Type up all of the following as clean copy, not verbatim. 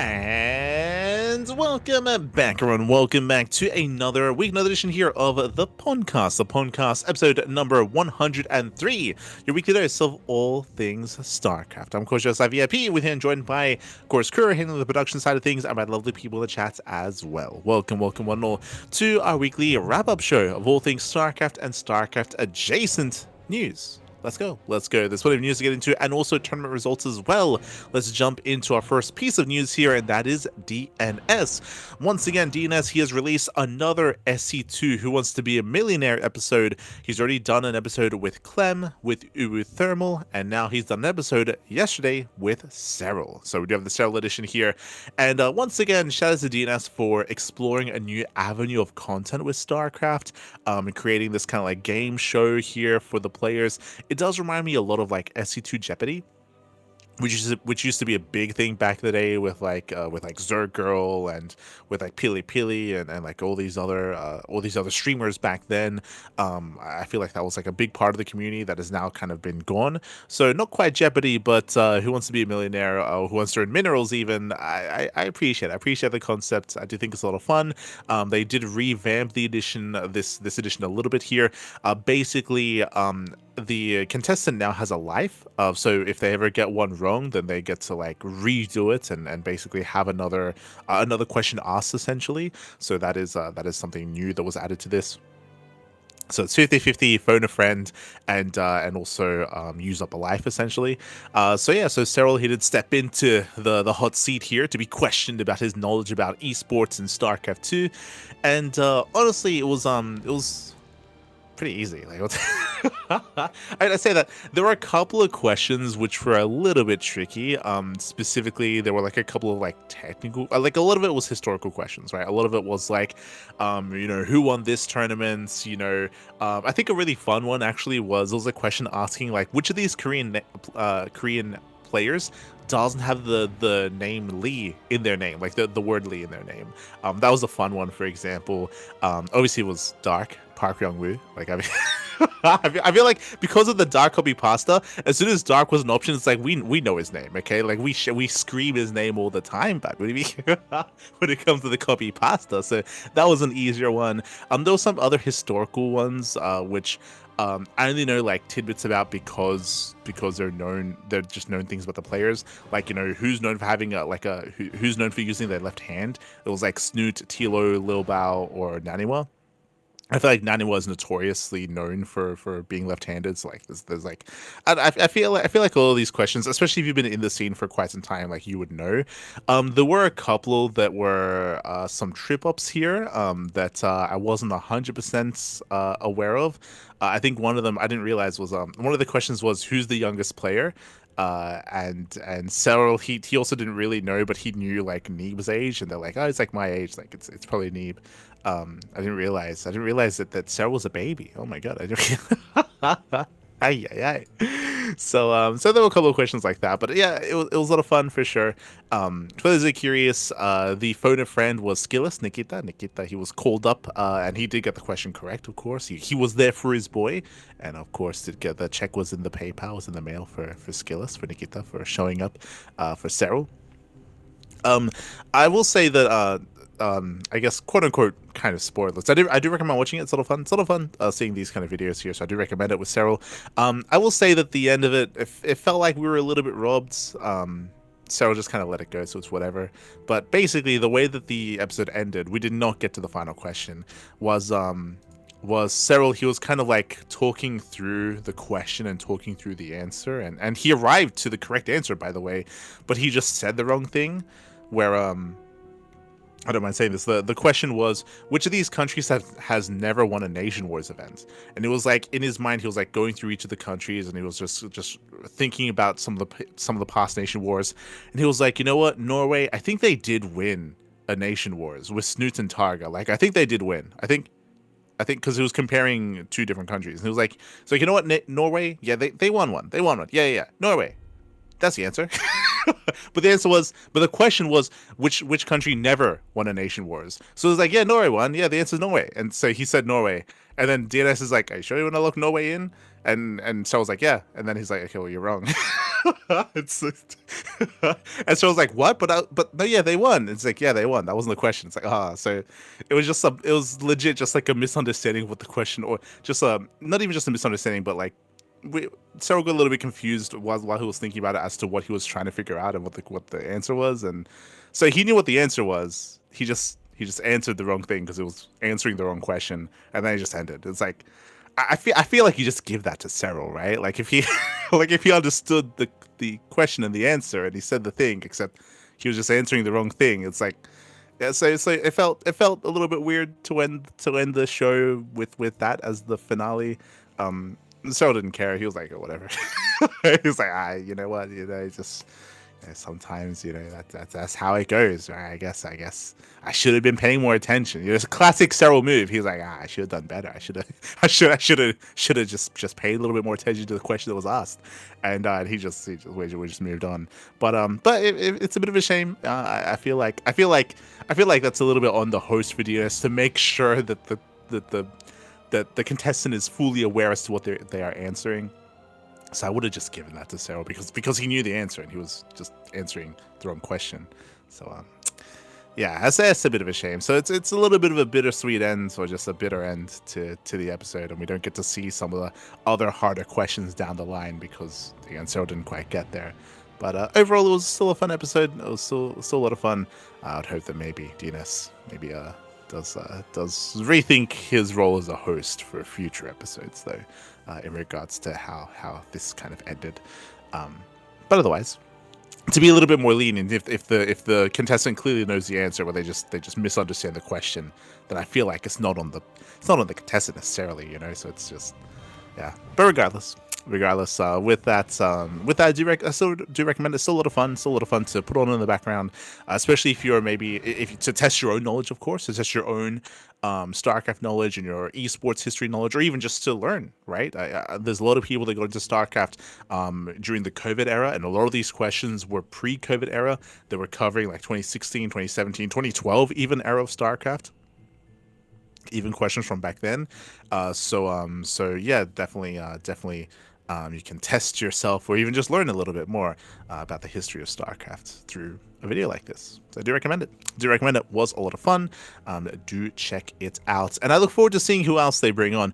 And welcome back, everyone. Welcome back to another week, another edition here of the PondCast episode number 103, your weekly dose of all things StarCraft. I'm, of course, just VIP with him, joined by, of course, Kura, handling the production side of things, and my lovely people in the chat as well. Welcome, one and all, to our weekly wrap-up show of all things StarCraft and StarCraft adjacent news. Let's go. There's plenty of news to get into, and also tournament results as well. Let's jump into our first piece of news here, and that is DNS. Once again, DNS, he has released another SC2 Who Wants to Be a Millionaire episode. He's already done an episode with Clem, with Uwu Thermal, and now he's done an episode yesterday with Serral. So we do have the Serral edition here. And once again, shout out to DNS for exploring a new avenue of content with StarCraft, and creating this kind of like game show here for the players. It does remind me a lot of like SC2 Jeopardy, which used to be a big thing back in the day with like Zerg Girl and with like Pili Pili and like all these other streamers back then. I feel like that was like a big part of the community that has now kind of been gone. So not quite Jeopardy, but Who Wants to Be a Millionaire, Who Wants to Earn Minerals even. I appreciate the concept. I do think it's a lot of fun. They did revamp the edition, this edition a little bit here. Basically, the contestant now has a life, so if they ever get one wrong, then they get to like redo it and basically have another question asked essentially. So that is something new that was added to this. So it's 50-50, phone a friend, and also use up a life essentially. So Serral, he did step into the hot seat here to be questioned about his knowledge about esports and StarCraft 2, and honestly, it was pretty easy. Like, I say that there were a couple of questions which were a little bit tricky. Specifically, there were like a couple of like technical, like a lot of it was historical questions, right? A lot of it was like, who won this tournament? I think a really fun one actually was a question asking like which of these Korean players doesn't have the name Lee in their name, like the word Lee in their name. That was a fun one, for example. Obviously it was Dark Park Young-woo. Like, I mean, I feel like because of the Dark copy pasta, as soon as Dark was an option, it's like we know his name, okay? Like we scream his name all the time back when it comes to the copy pasta. So that was an easier one. There was some other historical ones, which I only know like tidbits about because they're just known things about the players. Like, who's known for having who's known for using their left hand. It was like Snoot, Tilo, Lil Bao, or Naniwa. I feel like Naniwa is notoriously known for being left-handed. So like there's like I feel like all of these questions, especially if you've been in the scene for quite some time, like you would know. There were a couple that were some trip-ups here that I wasn't 100% aware of. I think one of them I didn't realize was one of the questions was who's the youngest player. And Serral, he also didn't really know, but he knew like Neeb's age, and they're like, oh, it's like my age, like it's probably Neeb. I didn't realize that Serral was a baby. Oh my god, I didn't. Ay. So there were a couple of questions like that, but yeah, it was a lot of fun for sure. For those who are curious, the phone a friend was Skillus Nikita. He was called up, and he did get the question correct. Of course, he was there for his boy, and of course, did get the check was in the PayPal, was in the mail for Skillus, for Nikita, for showing up for Serral. I will say that I guess quote unquote kind of spoilers. I do recommend watching it. It's a lot of fun. It's a lot of fun seeing these kind of videos here. So I do recommend it with Serral. I will say that the end of it, it felt like we were a little bit robbed. Serral just kind of let it go, so it's whatever. But basically, the way that the episode ended, we did not get to the final question. Was Serral, he was kind of like talking through the question and talking through the answer, and he arrived to the correct answer, by the way, but he just said the wrong thing. Where I don't mind saying this. The question was, which of these countries has never won a Nation Wars event? And it was like in his mind, he was like going through each of the countries, and he was just thinking about some of the past Nation Wars, and he was like, you know what, Norway, I think they did win a Nation Wars with Snoot and Targa. Like I think they did win. I think because he was comparing two different countries, and he was like, so you know what, Norway, yeah, they won one. They won one. Yeah, Norway. That's the answer. But the question was which country never won a Nation Wars. So it was like, yeah, Norway won. Yeah, the answer is Norway. And so he said Norway. And then DNS is like, are you sure you want to look Norway in? And so I was like, yeah. And then he's like, okay, well, you're wrong. it's and so I was like, what? But no, yeah, they won. It's like, yeah, they won. That wasn't the question. It's like, so it was just it was legit just like a misunderstanding of what the question, or just not even just a misunderstanding, but like we Serral got a little bit confused while he was thinking about it as to what he was trying to figure out and what the answer was, and so he knew what the answer was. He just answered the wrong thing because it was answering the wrong question, and then it just ended. It's like I feel like you just give that to Serral, right? Like if he like if he understood the question and the answer and he said the thing, except he was just answering the wrong thing. It's like, yeah, so it felt a little bit weird to end the show with that as the finale. Serral didn't care. He was like, oh, whatever. He was like, you know what, just sometimes that's how it goes, right? I guess I should have been paying more attention. It's a classic Serral move. He's like, I should have done better. I should have just paid a little bit more attention to the question that was asked, and we just moved on. But it's a bit of a shame. I feel like that's a little bit on the host for DNS to make sure that the contestant is fully aware as to what they are answering. So I would have just given that to Serral because he knew the answer and he was just answering the wrong question. So yeah, that's a bit of a shame. So it's a little bit of a bittersweet end, or just a bitter end to the episode, and we don't get to see some of the other harder questions down the line because again Serral didn't quite get there. But overall, it was still a fun episode. It was still a lot of fun. I would hope that maybe DNS does rethink his role as a host for future episodes, though, in regards to how this kind of ended. But otherwise, to be a little bit more lenient, if the contestant clearly knows the answer, but they just misunderstand the question, then I feel like it's not on the contestant necessarily, So it's just, yeah. But regardless, with that, I still do recommend it. It's still a lot of fun. Still a lot of fun to put on in the background, especially if you're to test your own knowledge, of course, to test your own StarCraft knowledge and your esports history knowledge, or even just to learn. Right? There's a lot of people that got into StarCraft during the COVID era, and a lot of these questions were pre-COVID era. They were covering like 2016, 2017, 2012, even era of StarCraft. Even questions from back then. So yeah, definitely. You can test yourself or even just learn a little bit more about the history of StarCraft through a video like this. So I do recommend it. Was a lot of fun. Do check it out. And I look forward to seeing who else they bring on.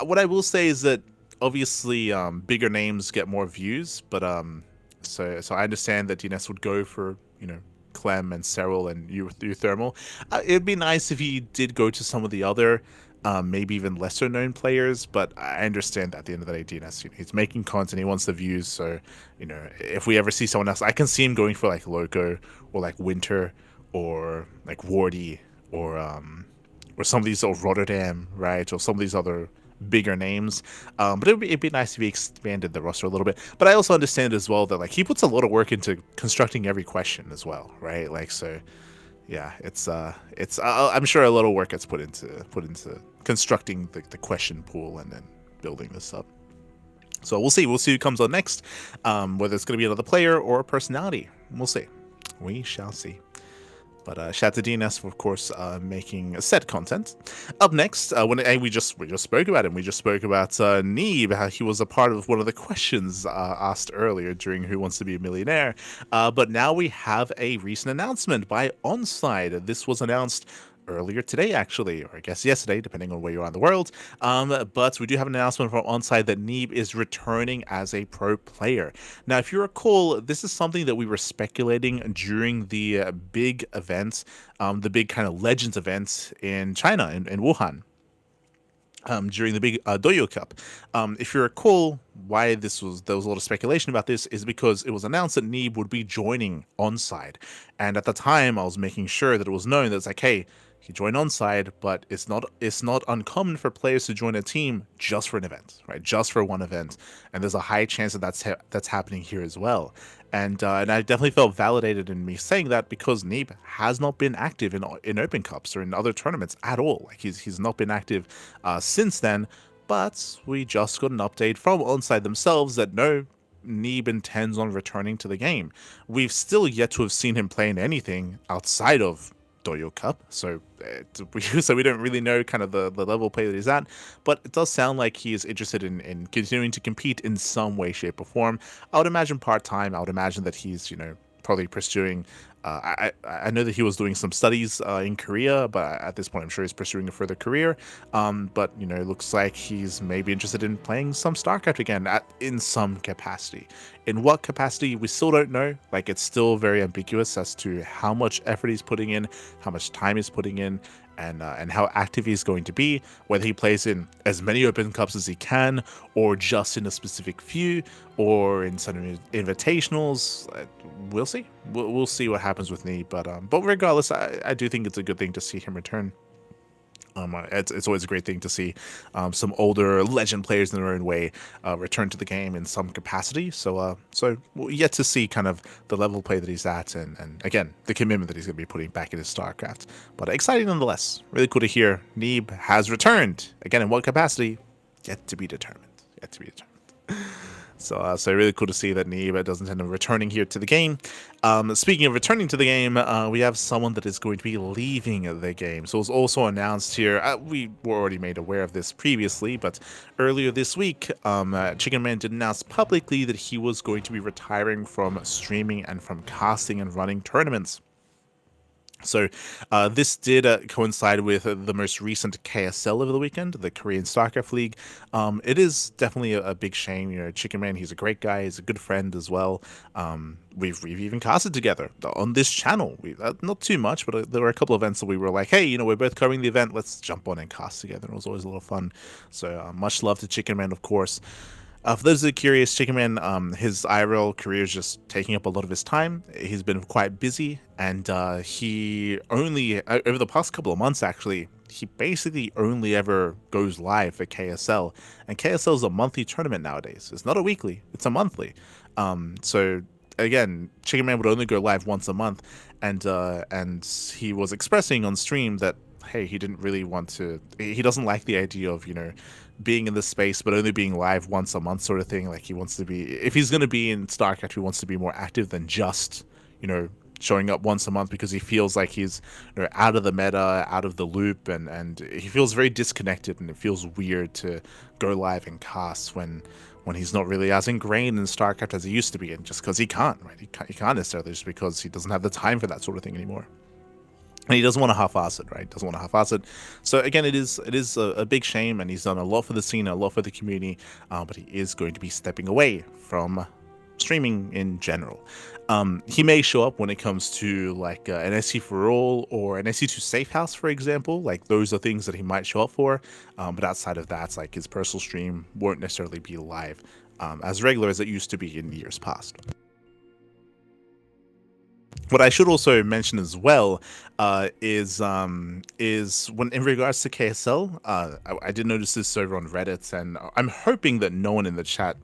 What I will say is that obviously bigger names get more views, but so I understand that DNS would go for, Clem and Serral and you Thermal. It'd be nice if he did go to some of the other maybe even lesser known players, but I understand that at the end of the day, DNS, he's making content, he wants the views, so if we ever see someone else, I can see him going for like Loco or like Winter or like Wardy or some of these old Rotterdam, right, or some of these other bigger names, but it'd be nice if he expanded the roster a little bit. But I also understand as well that like he puts a lot of work into constructing every question as well, right? Like, so yeah, it's I'm sure a lot of work gets put into constructing the question pool and then building this up. So we'll see who comes on next, whether it's going to be another player or a personality. We shall see. But shout out to DNS for, of course, making set content. Up next, we just spoke about him. We just spoke about Neeb, how he was a part of one of the questions asked earlier during Who Wants to Be a Millionaire. But now we have a recent announcement by Onside. This was announced earlier today, actually, or I guess yesterday, depending on where you are in the world. But we do have an announcement from Onside that Neeb is returning as a pro player. Now, if you recall, this is something that we were speculating during the big events, the big kind of Legends events in China, in Wuhan. During the big Doyo Cup. If you recall, why there was a lot of speculation about this is because it was announced that Neeb would be joining Onside. And at the time, I was making sure that it was known that it's like, hey, he joined Onside, but it's not uncommon for players to join a team just for an event, right? Just for one event, and there's a high chance that that's happening here as well. And I definitely felt validated in me saying that because Neeb has not been active in Open Cups or in other tournaments at all. Like he's not been active since then. But we just got an update from Onside themselves that no, Neeb intends on returning to the game. We've still yet to have seen him play in anything outside of Doyo Cup, so so we don't really know kind of the level of play that he's at, but it does sound like he is interested in continuing to compete in some way, shape, or form. I would imagine part-time. I would imagine that he's, probably pursuing. I know that he was doing some studies in Korea, but at this point, I'm sure he's pursuing a further career. But it looks like he's maybe interested in playing some StarCraft again in some capacity. In what capacity, we still don't know. Like, it's still very ambiguous as to how much effort he's putting in, how much time he's putting in, and how active he's going to be, whether he plays in as many open cups as he can, or just in a specific few, or in some invitationals. We'll see. We'll see what happens with Neeb, but regardless, I do think it's a good thing to see him return. It's always a great thing to see some older legend players in their own way return to the game in some capacity. So we'll yet to see kind of the level of play that he's at, and again, the commitment that he's going to be putting back into StarCraft. But exciting nonetheless. Really cool to hear Neeb has returned. Again, in what capacity? Yet to be determined. Yet to be determined. So really cool to see that Neeb does intend on returning here to the game. Speaking of returning to the game, we have someone that is going to be leaving the game. So it was also announced here, we were already made aware of this previously, but earlier this week, Chickenman did announce publicly that he was going to be retiring from streaming and from casting and running tournaments. So this did coincide with the most recent KSL over the weekend, the Korean StarCraft League. It is definitely a big shame. Chickenman, he's a great guy. He's a good friend as well. We've even casted together on this channel. Not too much, but there were a couple of events that we were like, hey, we're both covering the event. Let's jump on and cast together. It was always a lot of fun. So much love to Chickenman, of course. For those that are curious, Chickenman, his IRL career is just taking up a lot of his time. He's been quite busy, and he only, over the past couple of months actually, he basically only ever goes live for KSL. And KSL is a monthly tournament nowadays. It's not a weekly, it's a monthly. So again, Chickenman would only go live once a month, and he was expressing on stream that, hey, he didn't really want to, he doesn't like the idea of, being in this space but only being live once a month sort of thing. Like, he wants to be, if he's going to be in StarCraft, he wants to be more active than just, showing up once a month, because he feels like he's out of the meta, out of the loop, and he feels very disconnected, and it feels weird to go live and cast when he's not really as ingrained in StarCraft as he used to be, and just because he can't, right? He can't necessarily, just because he doesn't have the time for that sort of thing anymore. And he doesn't want to half-ass it, right? Doesn't want to half-ass it. So again, it is a big shame, and he's done a lot for the scene, a lot for the community, but he is going to be stepping away from streaming in general. He may show up when it comes to like an SC for All or an SC2 Safe House, for example. Like, those are things that he might show up for, but outside of that, like, his personal stream won't necessarily be live as regular as it used to be in years past. What I should also mention as well is when, in regards to KSL, I did notice this over on Reddit, and I'm hoping that no one in the chat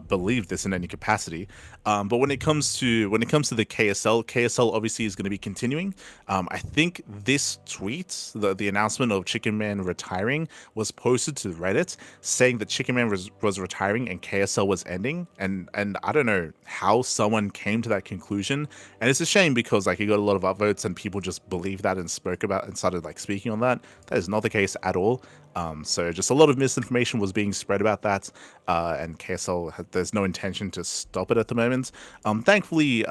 believe this in any capacity. But when it comes to the KSL obviously is going to be continuing. I think this tweet, the announcement of Chickenman retiring, was posted to Reddit saying that Chickenman was retiring and KSL was ending. And I don't know how someone came to that conclusion. And it's a shame, because like, he got a lot of upvotes and people just believed that and spoke about and started like speaking on that. That is not the case at all. So just a lot of misinformation was being spread about that, and KSL, there's no intention to stop it at the moment. Thankfully,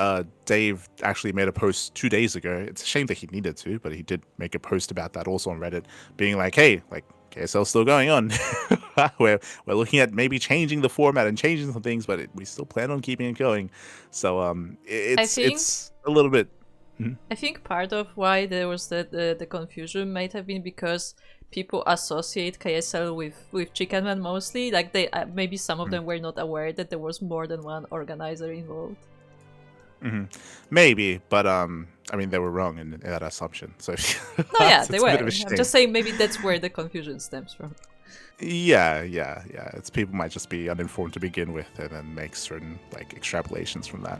Dave actually made a post 2 days ago. It's a shame that he needed to, but he did make a post about that also on Reddit, being like, hey, like, KSL's still going on. we're looking at maybe changing the format and changing some things, but we still plan on keeping it going. So it's a little bit. I think part of why there was the confusion might have been because people associate KSL with Chickenman mostly. Like, they maybe some of them were not aware that there was more than one organizer involved. Maybe, but I mean, they were wrong in that assumption. So no, yeah, they were. I'm just saying maybe that's where the confusion stems from. Yeah. It's, people might just be uninformed to begin with, and then make certain like extrapolations from that.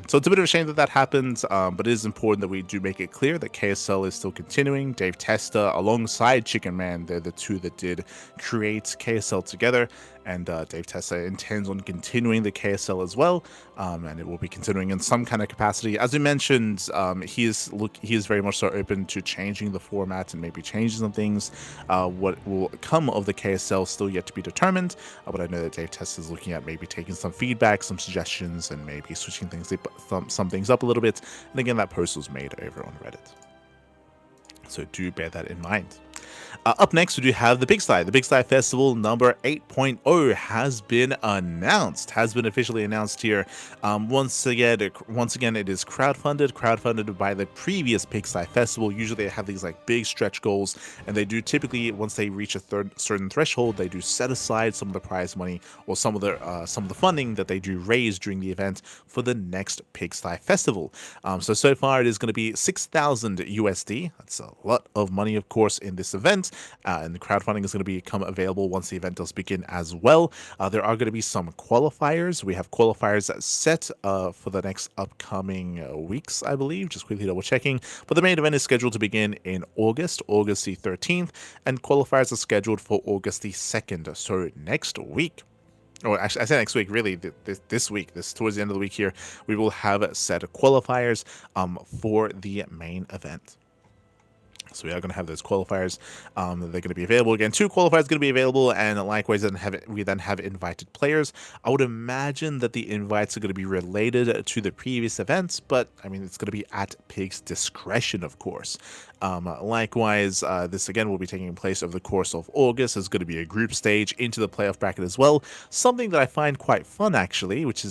So it's a bit of a shame that happened, but it is important that we do make it clear that KSL is still continuing. Dave Testa alongside Chickenman, they're the two that did create KSL together, and Dave Tessa intends on continuing the KSL as well, and it will be continuing in some kind of capacity. As we mentioned, he is very much so open to changing the format and maybe changing some things. What will come of the KSL still yet to be determined, but I know that Dave Tessa is looking at maybe taking some feedback, some suggestions, and maybe switching some things up a little bit. And again, that post was made over on Reddit, so do bear that in mind. Up next, we do have the Big Sty. The Big Sty Festival number 8.0 has been announced, has been officially announced here. Once again, it is crowdfunded by the previous Big Sty Festival. Usually they have these like big stretch goals, and they do typically, once they reach a certain threshold, they do set aside some of the prize money or some of the funding that they do raise during the event for the next Big Sty Festival. So far it is going to be 6,000 USD. That's a lot of money, of course, in this event. And the crowdfunding is going to become available once the event does begin as well. There are going to be some qualifiers. We have qualifiers set for the next upcoming weeks, I believe. Just quickly double checking. But the main event is scheduled to begin in August the 13th, and qualifiers are scheduled for August the 2nd, so next week. Or actually, I say next week, really, this week, towards the end of the week here, we will have set qualifiers for the main event. So we are going to have those qualifiers. They're going to be available. Again, 2 qualifiers going to be available, and likewise, we then have invited players. I would imagine that the invites are going to be related to the previous events, but I mean, it's going to be at Pig's discretion, of course. Likewise, this again will be taking place over the course of August. There's going to be a group stage into the playoff bracket as well. Something that I find quite fun, actually, which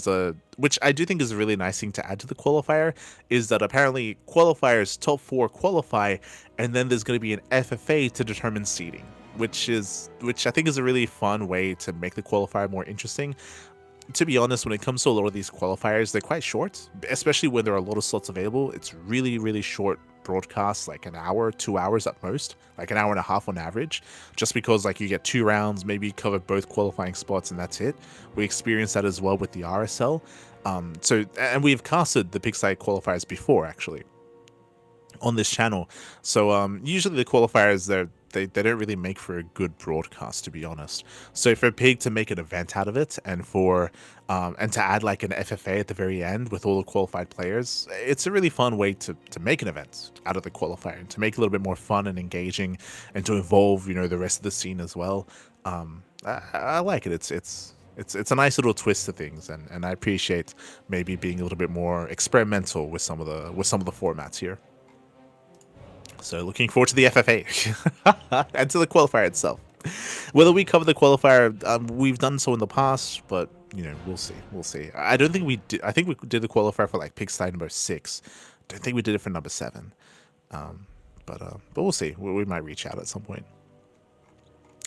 I do think is a really nice thing to add to the qualifier, is that apparently qualifiers top 4 qualify, and then there's going to be an FFA to determine seeding, which I think is a really fun way to make the qualifier more interesting. To be honest, when it comes to a lot of these qualifiers, they're quite short, especially when there are a lot of slots available. It's really, really short broadcasts, like an hour, 2 hours at most, like an hour and a half on average, just because like you get 2 rounds, maybe cover both qualifying spots, and that's it. We experienced that as well with the RSL. And we've casted the Big Sty qualifiers before, actually, on this channel. So usually the qualifiers, they don't really make for a good broadcast, to be honest. So for Pig to make an event out of it, and for and to add like an FFA at the very end with all the qualified players, it's a really fun way to make an event out of the qualifier, and to make it a little bit more fun and engaging, and to involve, you know, the rest of the scene as well. I like it. It's a nice little twist to things, and I appreciate maybe being a little bit more experimental with some of the formats here. So looking forward to the FFA and to the qualifier itself. Whether we cover the qualifier, we've done so in the past, but you know, we'll see. I don't think we did. I think we did the qualifier for like Pig Sty number 6. Don't think we did it for number 7. But we'll see. We might reach out at some point.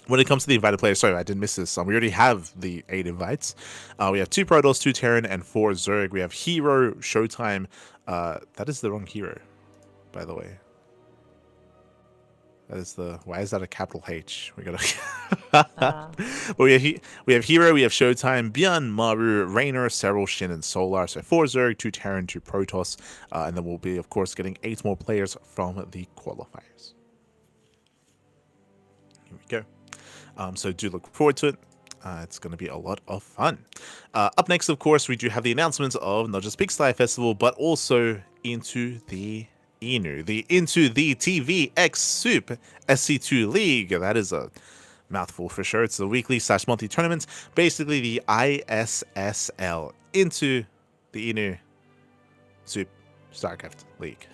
When it comes to the invited players, sorry, I did miss this. We already have the 8 invites. We have 2 Protoss, 2 Terran, and 4 Zerg. We have Hero, Showtime. That is the wrong hero, by the way. That is why is that a capital H? We gotta. But we have Hero, we have Showtime, Bjorn, Maru, Raynor, Serral, Shin, and Solar. So 4 Zerg, 2 Terran, 2 Protoss, and then we'll be, of course, getting 8 more players from the qualifiers. Here we go. So do look forward to it. It's going to be a lot of fun. Up next, of course, we do have the announcements of not just Big Sty Festival, but also Into the INU, the IntoTheTV X SOOP SC2 League. That is a mouthful for sure. It's a weekly/monthly tournament, basically the ISSL, Into the INU SOOP StarCraft League.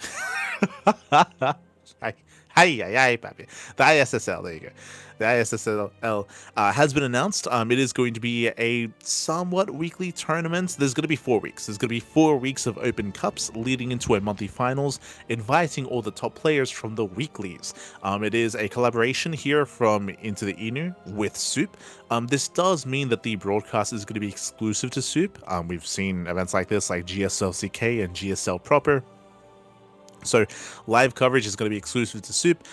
Hi, papi. The ISSL, there you go. The ISSL has been announced. It is going to be a somewhat weekly tournament. There's going to be 4 weeks. There's going to be 4 weeks of open cups leading into a monthly finals, inviting all the top players from the weeklies. It is a collaboration here from Into the INU with SOOP. This does mean that the broadcast is going to be exclusive to SOOP. We've seen events like this, like GSL CK and GSL proper. So live coverage is going to be exclusive to SOOP.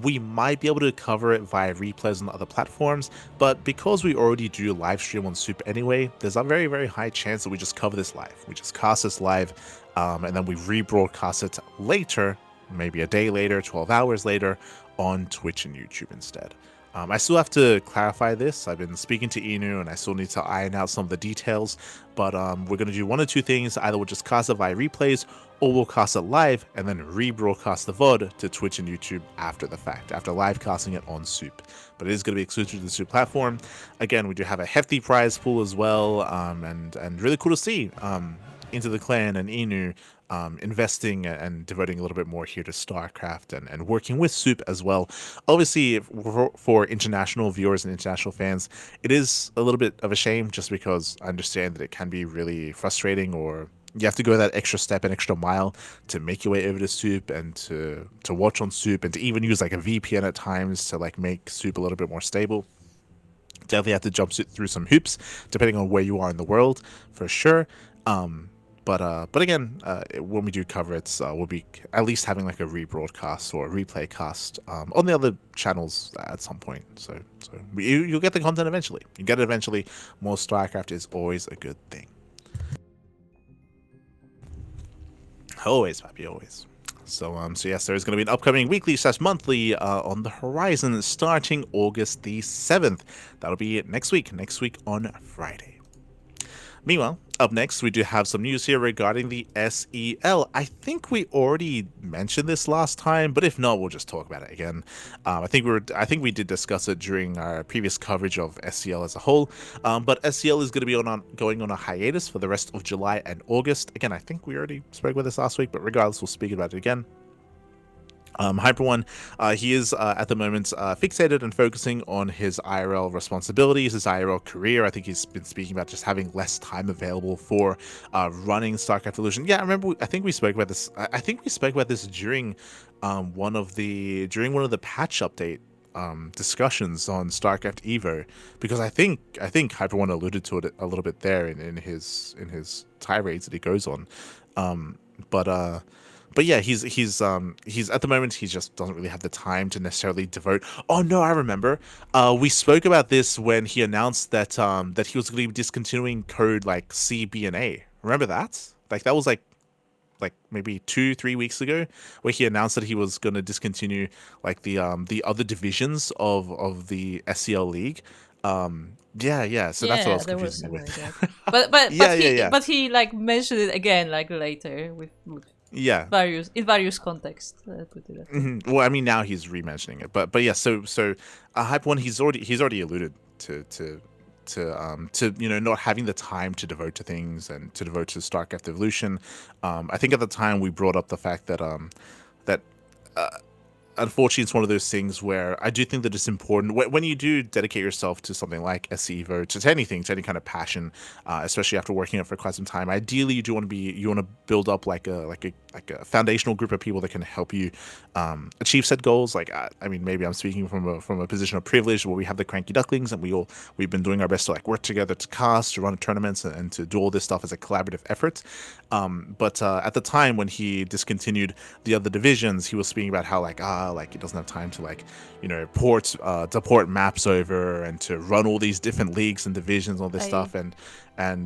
We might be able to cover it via replays on other platforms, but because we already do live stream on SOOP anyway, there's a very, very high chance that we just cover this live. We just cast this live, and then we rebroadcast it later, maybe a day later, 12 hours later, on Twitch and YouTube instead. I still have to clarify this. I've been speaking to Inu, and I still need to iron out some of the details. But we're going to do one or two things. Either we'll just cast it via replays, or we'll cast it live and then rebroadcast the VOD to Twitch and YouTube after the fact, after live casting it on SOOP. But it is going to be exclusive to the SOOP platform. Again, we do have a hefty prize pool as well, and really cool to see Into the Clan and Inu investing and devoting a little bit more here to StarCraft and working with SOOP as well. Obviously, for international viewers and international fans, it is a little bit of a shame just because I understand that it can be really frustrating, or you have to go that extra step and extra mile to make your way over to SOOP and to watch on SOOP and to even use like a VPN at times to like make SOOP a little bit more stable. Definitely have to jump through some hoops depending on where you are in the world, for sure. But again, when we do cover it, we'll be at least having like a rebroadcast or a replay cast on the other channels at some point. So you'll get the content eventually. You get it eventually. More StarCraft is always a good thing. Always, Pappy, always. So yes, there is going to be an upcoming weekly/monthly on the horizon starting August the 7th. That'll be next week on Friday. Meanwhile, up next, we do have some news here regarding the SEL. I think we already mentioned this last time, but if not, we'll just talk about it again. I think we did discuss it during our previous coverage of SEL as a whole. But SEL is going to be going on a hiatus for the rest of July and August. Again, I think we already spoke about this last week, but regardless, we'll speak about it again. Hyper One, he is at the moment fixated and focusing on his IRL responsibilities, his IRL career. I think he's been speaking about just having less time available for running StarCraft Evolution. Yeah, I remember. I think we spoke about this. I think we spoke about this during one of the patch update discussions on StarCraft Evo, because I think Hyper One alluded to it a little bit there in his tirades that he goes on. But yeah, he's at the moment he just doesn't really have the time to necessarily devote. Oh no, I remember. We spoke about this when he announced that that he was going to be discontinuing code like C, B, and A. Remember that? Like that was like maybe 2-3 weeks ago, where he announced that he was going to discontinue like the other divisions of the SCL league. Yeah. So that's what I was there was confusing something with. like that. But Yeah. but he like mentioned it again like later with Yeah. various contexts. Put it that way. Well, I mean, now he's re-mentioning it, but yeah. So Hype One, he's already alluded to not having the time to devote to things and to devote to StarCraft Evolution. I think at the time we brought up the fact that that unfortunately, it's one of those things where I do think that it's important when you do dedicate yourself to something like SEVO, to anything, to any kind of passion, especially after working it for quite some time. Ideally, you want to build up like a foundational group of people that can help you achieve said goals. Like I mean, maybe I'm speaking from a position of privilege where we have the CranKy Ducklings, and we've been doing our best to like work together to cast, to run tournaments, and to do all this stuff as a collaborative effort. But at the time when he discontinued the other divisions, he was speaking about how like he doesn't have time to to port maps over and to run all these different leagues and divisions, all this stuff, and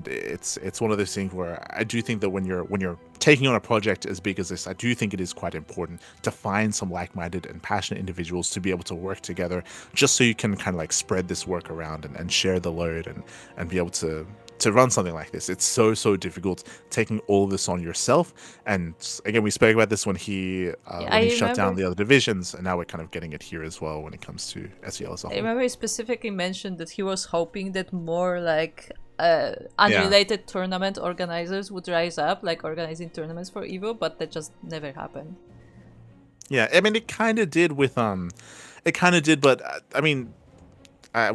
it's one of those things where I do think that when you're taking on a project as big as this, I do think it is quite important to find some like-minded and passionate individuals to be able to work together, just so you can kind of like spread this work around and share the load and be able to run something like this. It's so difficult taking all of this on yourself. And again, we spoke about this when he shut down the other divisions, and now we're kind of getting it here as well when it comes to SEL as a whole. I remember he specifically mentioned that he was hoping that more like unrelated tournament organizers would rise up, like organizing tournaments for Evo, but that just never happened. Yeah, I mean, it kind of did, but I mean,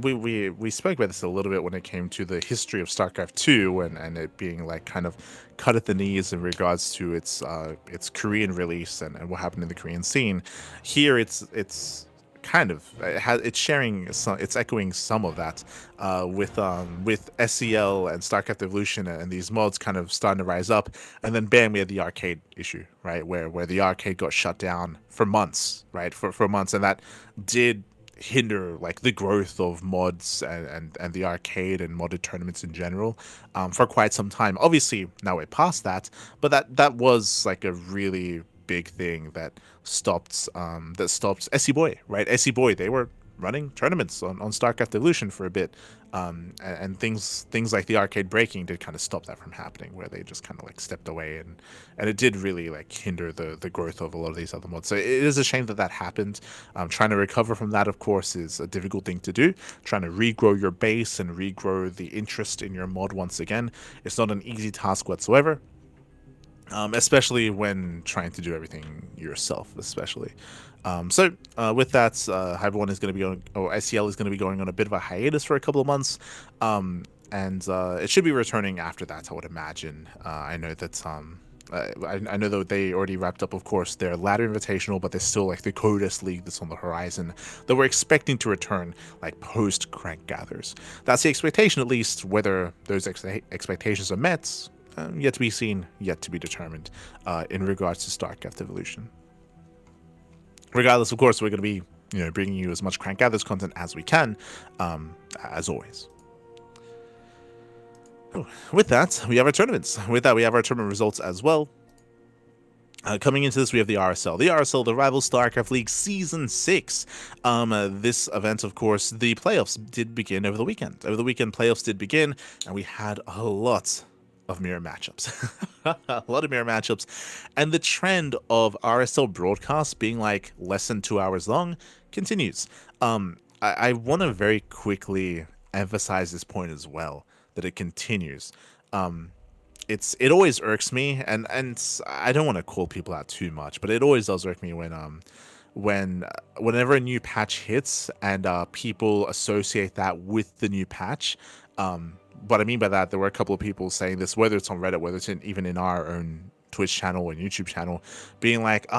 we spoke about this a little bit when it came to the history of StarCraft II and it being like kind of cut at the knees in regards to its Korean release and what happened in the Korean scene. Here, it's kind of it's echoing some of that with SEL and StarCraft Evolution and these mods kind of starting to rise up, and then bam, we had the arcade issue, right, where the arcade got shut down for months, right, for months, and that did hinder like the growth of mods and the arcade and modded tournaments in general for quite some time. Obviously now we're past that, but that was like a really big thing that stopped SC Boy, right? SC Boy, they were running tournaments on StarCraft Evolution for a bit, and things like the arcade breaking did kind of stop that from happening, where they just kind of like stepped away, and it did really like hinder the growth of a lot of these other mods. So it is a shame that happened. Trying to recover from that, of course, is a difficult thing to do. Trying to regrow your base and regrow the interest in your mod once again, it's not an easy task whatsoever. Especially when trying to do everything yourself, especially. So with that, everyone is going to be on, or SEL is going to be going on a bit of a hiatus for a couple of months, and it should be returning after that, I would imagine. I know that I know that they already wrapped up, of course, their ladder invitational, but there's still like the Codus League that's on the horizon that we're expecting to return like post Crank Gathers. That's the expectation, at least. Whether those expectations are met, yet to be seen, yet to be determined, in regards to StarCraft Evolution. Regardless, of course, we're going to be, bringing you as much Crank Gathers content as we can, as always. With that, we have our tournaments. With that, we have our tournament results as well. Coming into this, we have the RSL. The RSL, the Rival StarCraft League Season 6. This event, of course, the playoffs did begin over the weekend. Over the weekend, playoffs did begin, and we had a lot of mirror matchups. A lot of mirror matchups. And the trend of RSL broadcasts being like less than 2 hours long continues. I want to very quickly emphasize this point as well, that it continues. It always irks me, and I don't want to call people out too much, but it always does irk me whenever a new patch hits and people associate that with the new patch. What I mean by that, there were a couple of people saying this, whether it's on Reddit, whether it's even in our own Twitch channel and YouTube channel, being like, the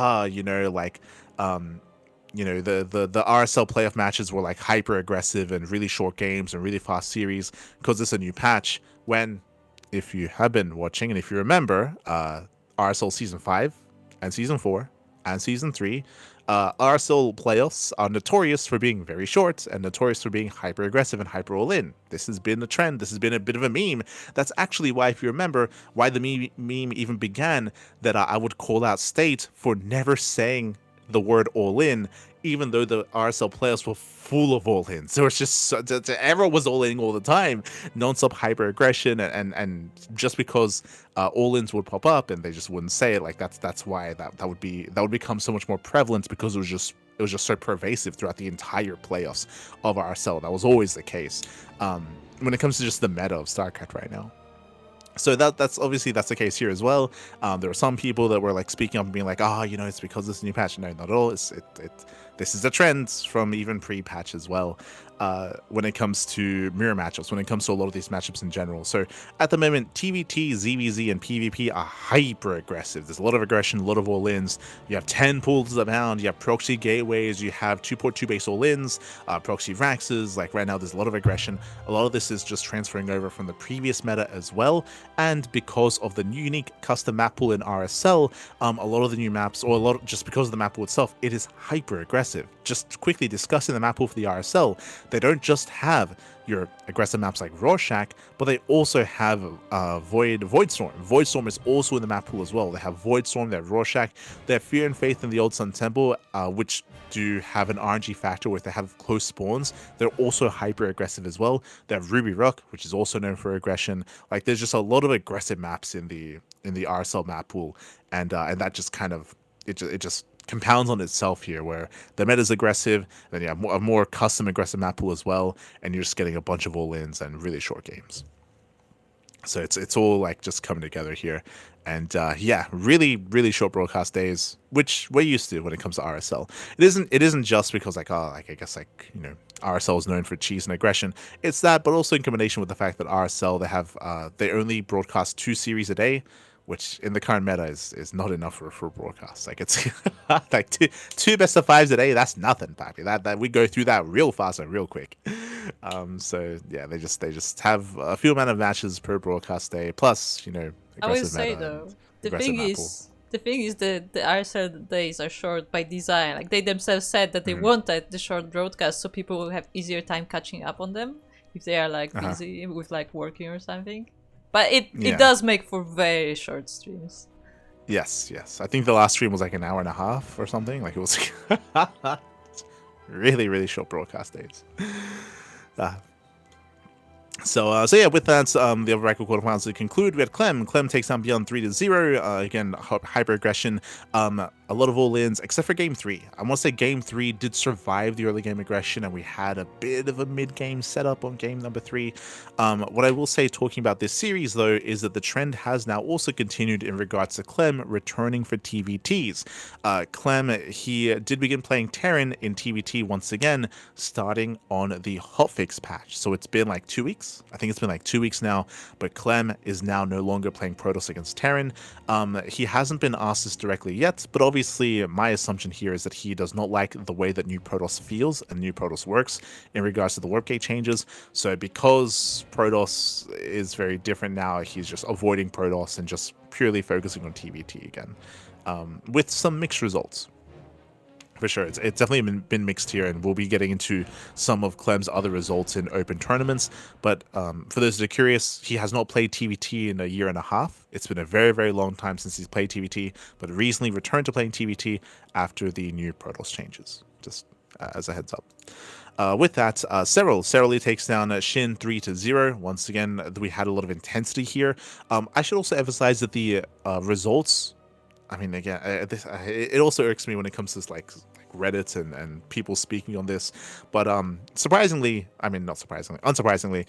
RSL playoff matches were like hyper aggressive and really short games and really fast series because it's a new patch. When, if you have been watching and if you remember, RSL Season 5 and Season 4 and Season 3, RSL playoffs are notorious for being very short and notorious for being hyper aggressive and hyper all in. This has been a trend. This has been a bit of a meme. That's actually why, if you remember, why the meme even began, that I would call out State for never saying the word all in, even though the RSL playoffs were full of all in. So it's just everyone was all in all the time, non-stop hyper aggression, and just because all ins would pop up and they just wouldn't say it, like that's why that would become so much more prevalent, because it was just so pervasive throughout the entire playoffs of RSL. That was always the case when it comes to just the meta of StarCraft right now. So that's obviously that's the case here as well. There were some people that were like speaking up and being like, it's because this new patch. No, not at all. This is a trend from even pre-patch as well. When it comes to mirror matchups, when it comes to a lot of these matchups in general. So at the moment, TVT, ZVZ, and PvP are hyper aggressive. There's a lot of aggression, a lot of all-ins. You have 10 pools abound, you have proxy gateways, you have 2.2 base all-ins, proxy Raxes. Like right now, there's a lot of aggression. A lot of this is just transferring over from the previous meta as well. And because of the unique custom map pool in RSL, a lot of the new maps, or just because of the map pool itself, it is hyper aggressive. Just quickly discussing the map pool for the RSL, they don't just have your aggressive maps like Rorschach, but they also have Voidstorm. Voidstorm is also in the map pool as well. They have Voidstorm, they have Rorschach, they have Fear and Faith in the Old Sun Temple, which do have an RNG factor where they have close spawns. They're also hyper aggressive as well. They have Ruby Rock, which is also known for aggression. Like there's just a lot of aggressive maps in the RSL map pool, and that just kind of it just compounds on itself here, where the meta is aggressive, then you have a more custom aggressive map pool as well, and you're just getting a bunch of all-ins and really short games. So it's all like just coming together here, and really short broadcast days, which we're used to when it comes to RSL. It isn't just because RSL is known for cheese and aggression. It's that, but also in combination with the fact that RSL they only broadcast 2 series a day, which in the current meta is not enough for a full broadcast. Like it's like two best of 5s a day. That's nothing, papi. That we go through that real fast and real quick. So yeah, they just have a few amount of matches per broadcast day. Plus, I will aggressive say meta though, and the aggressive thing map is, that the RSL days are short by design. Like they themselves said that they Mhm. wanted the short broadcast so people will have easier time catching up on them if they are like Uh-huh. busy with like working or something. But it Yeah. does make for very short streams. Yes. I think the last stream was like an hour and a half or something. Like it was Really, really short broadcast days. Ah, so yeah, with that, the other record quarterfinals to conclude, we had Clem. Clem takes down Beyond 3-0. Again, hyper aggression. A lot of all-ins, except for Game 3. I want to say Game 3 did survive the early game aggression, and we had a bit of a mid-game setup on game number 3. What I will say, talking about this series, though, is that the trend has now also continued in regards to Clem returning for TVTs. Clem, he did begin playing Terran in TVT once again, starting on the hotfix patch. So it's been like 2 weeks. I think it's been like 2 weeks now, but Clem is now no longer playing Protoss against Terran. He hasn't been asked this directly yet, but obviously my assumption here is that he does not like the way that new Protoss feels and new Protoss works in regards to the warp gate changes. So because Protoss is very different now, he's just avoiding Protoss and just purely focusing on TVT again, with some mixed results. For sure, it's definitely been mixed here, and we'll be getting into some of Clem's other results in open tournaments. But for those that are curious, he has not played TVT in a year and a half. It's been a very, very long time since he's played TVT, but recently returned to playing TVT after the new Protoss changes, just as a heads up. With that, Serral takes down Shin 3-0. Once again, we had a lot of intensity here. I should also emphasize that the results, I mean, again, it also irks me when it comes to like Reddit and people speaking on this. But surprisingly, I mean, not surprisingly, unsurprisingly,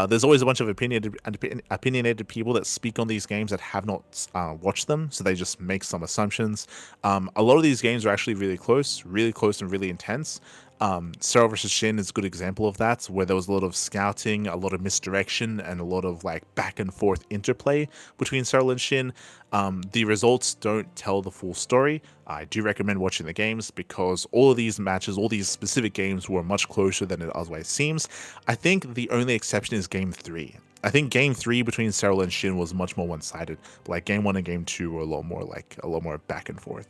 there's always a bunch of opinionated people that speak on these games that have not watched them, so they just make some assumptions. A lot of these games are actually really close and really intense. Serral versus Shin is a good example of that, where there was a lot of scouting, a lot of misdirection, and a lot of like back and forth interplay between Serral and Shin. The results don't tell the full story. I do recommend watching the games because all of these matches, all these specific games were much closer than it otherwise seems. I think the only exception is Game 3. I think Game 3 between Serral and Shin was much more one-sided. Like Game 1 and Game 2 were a lot more back and forth.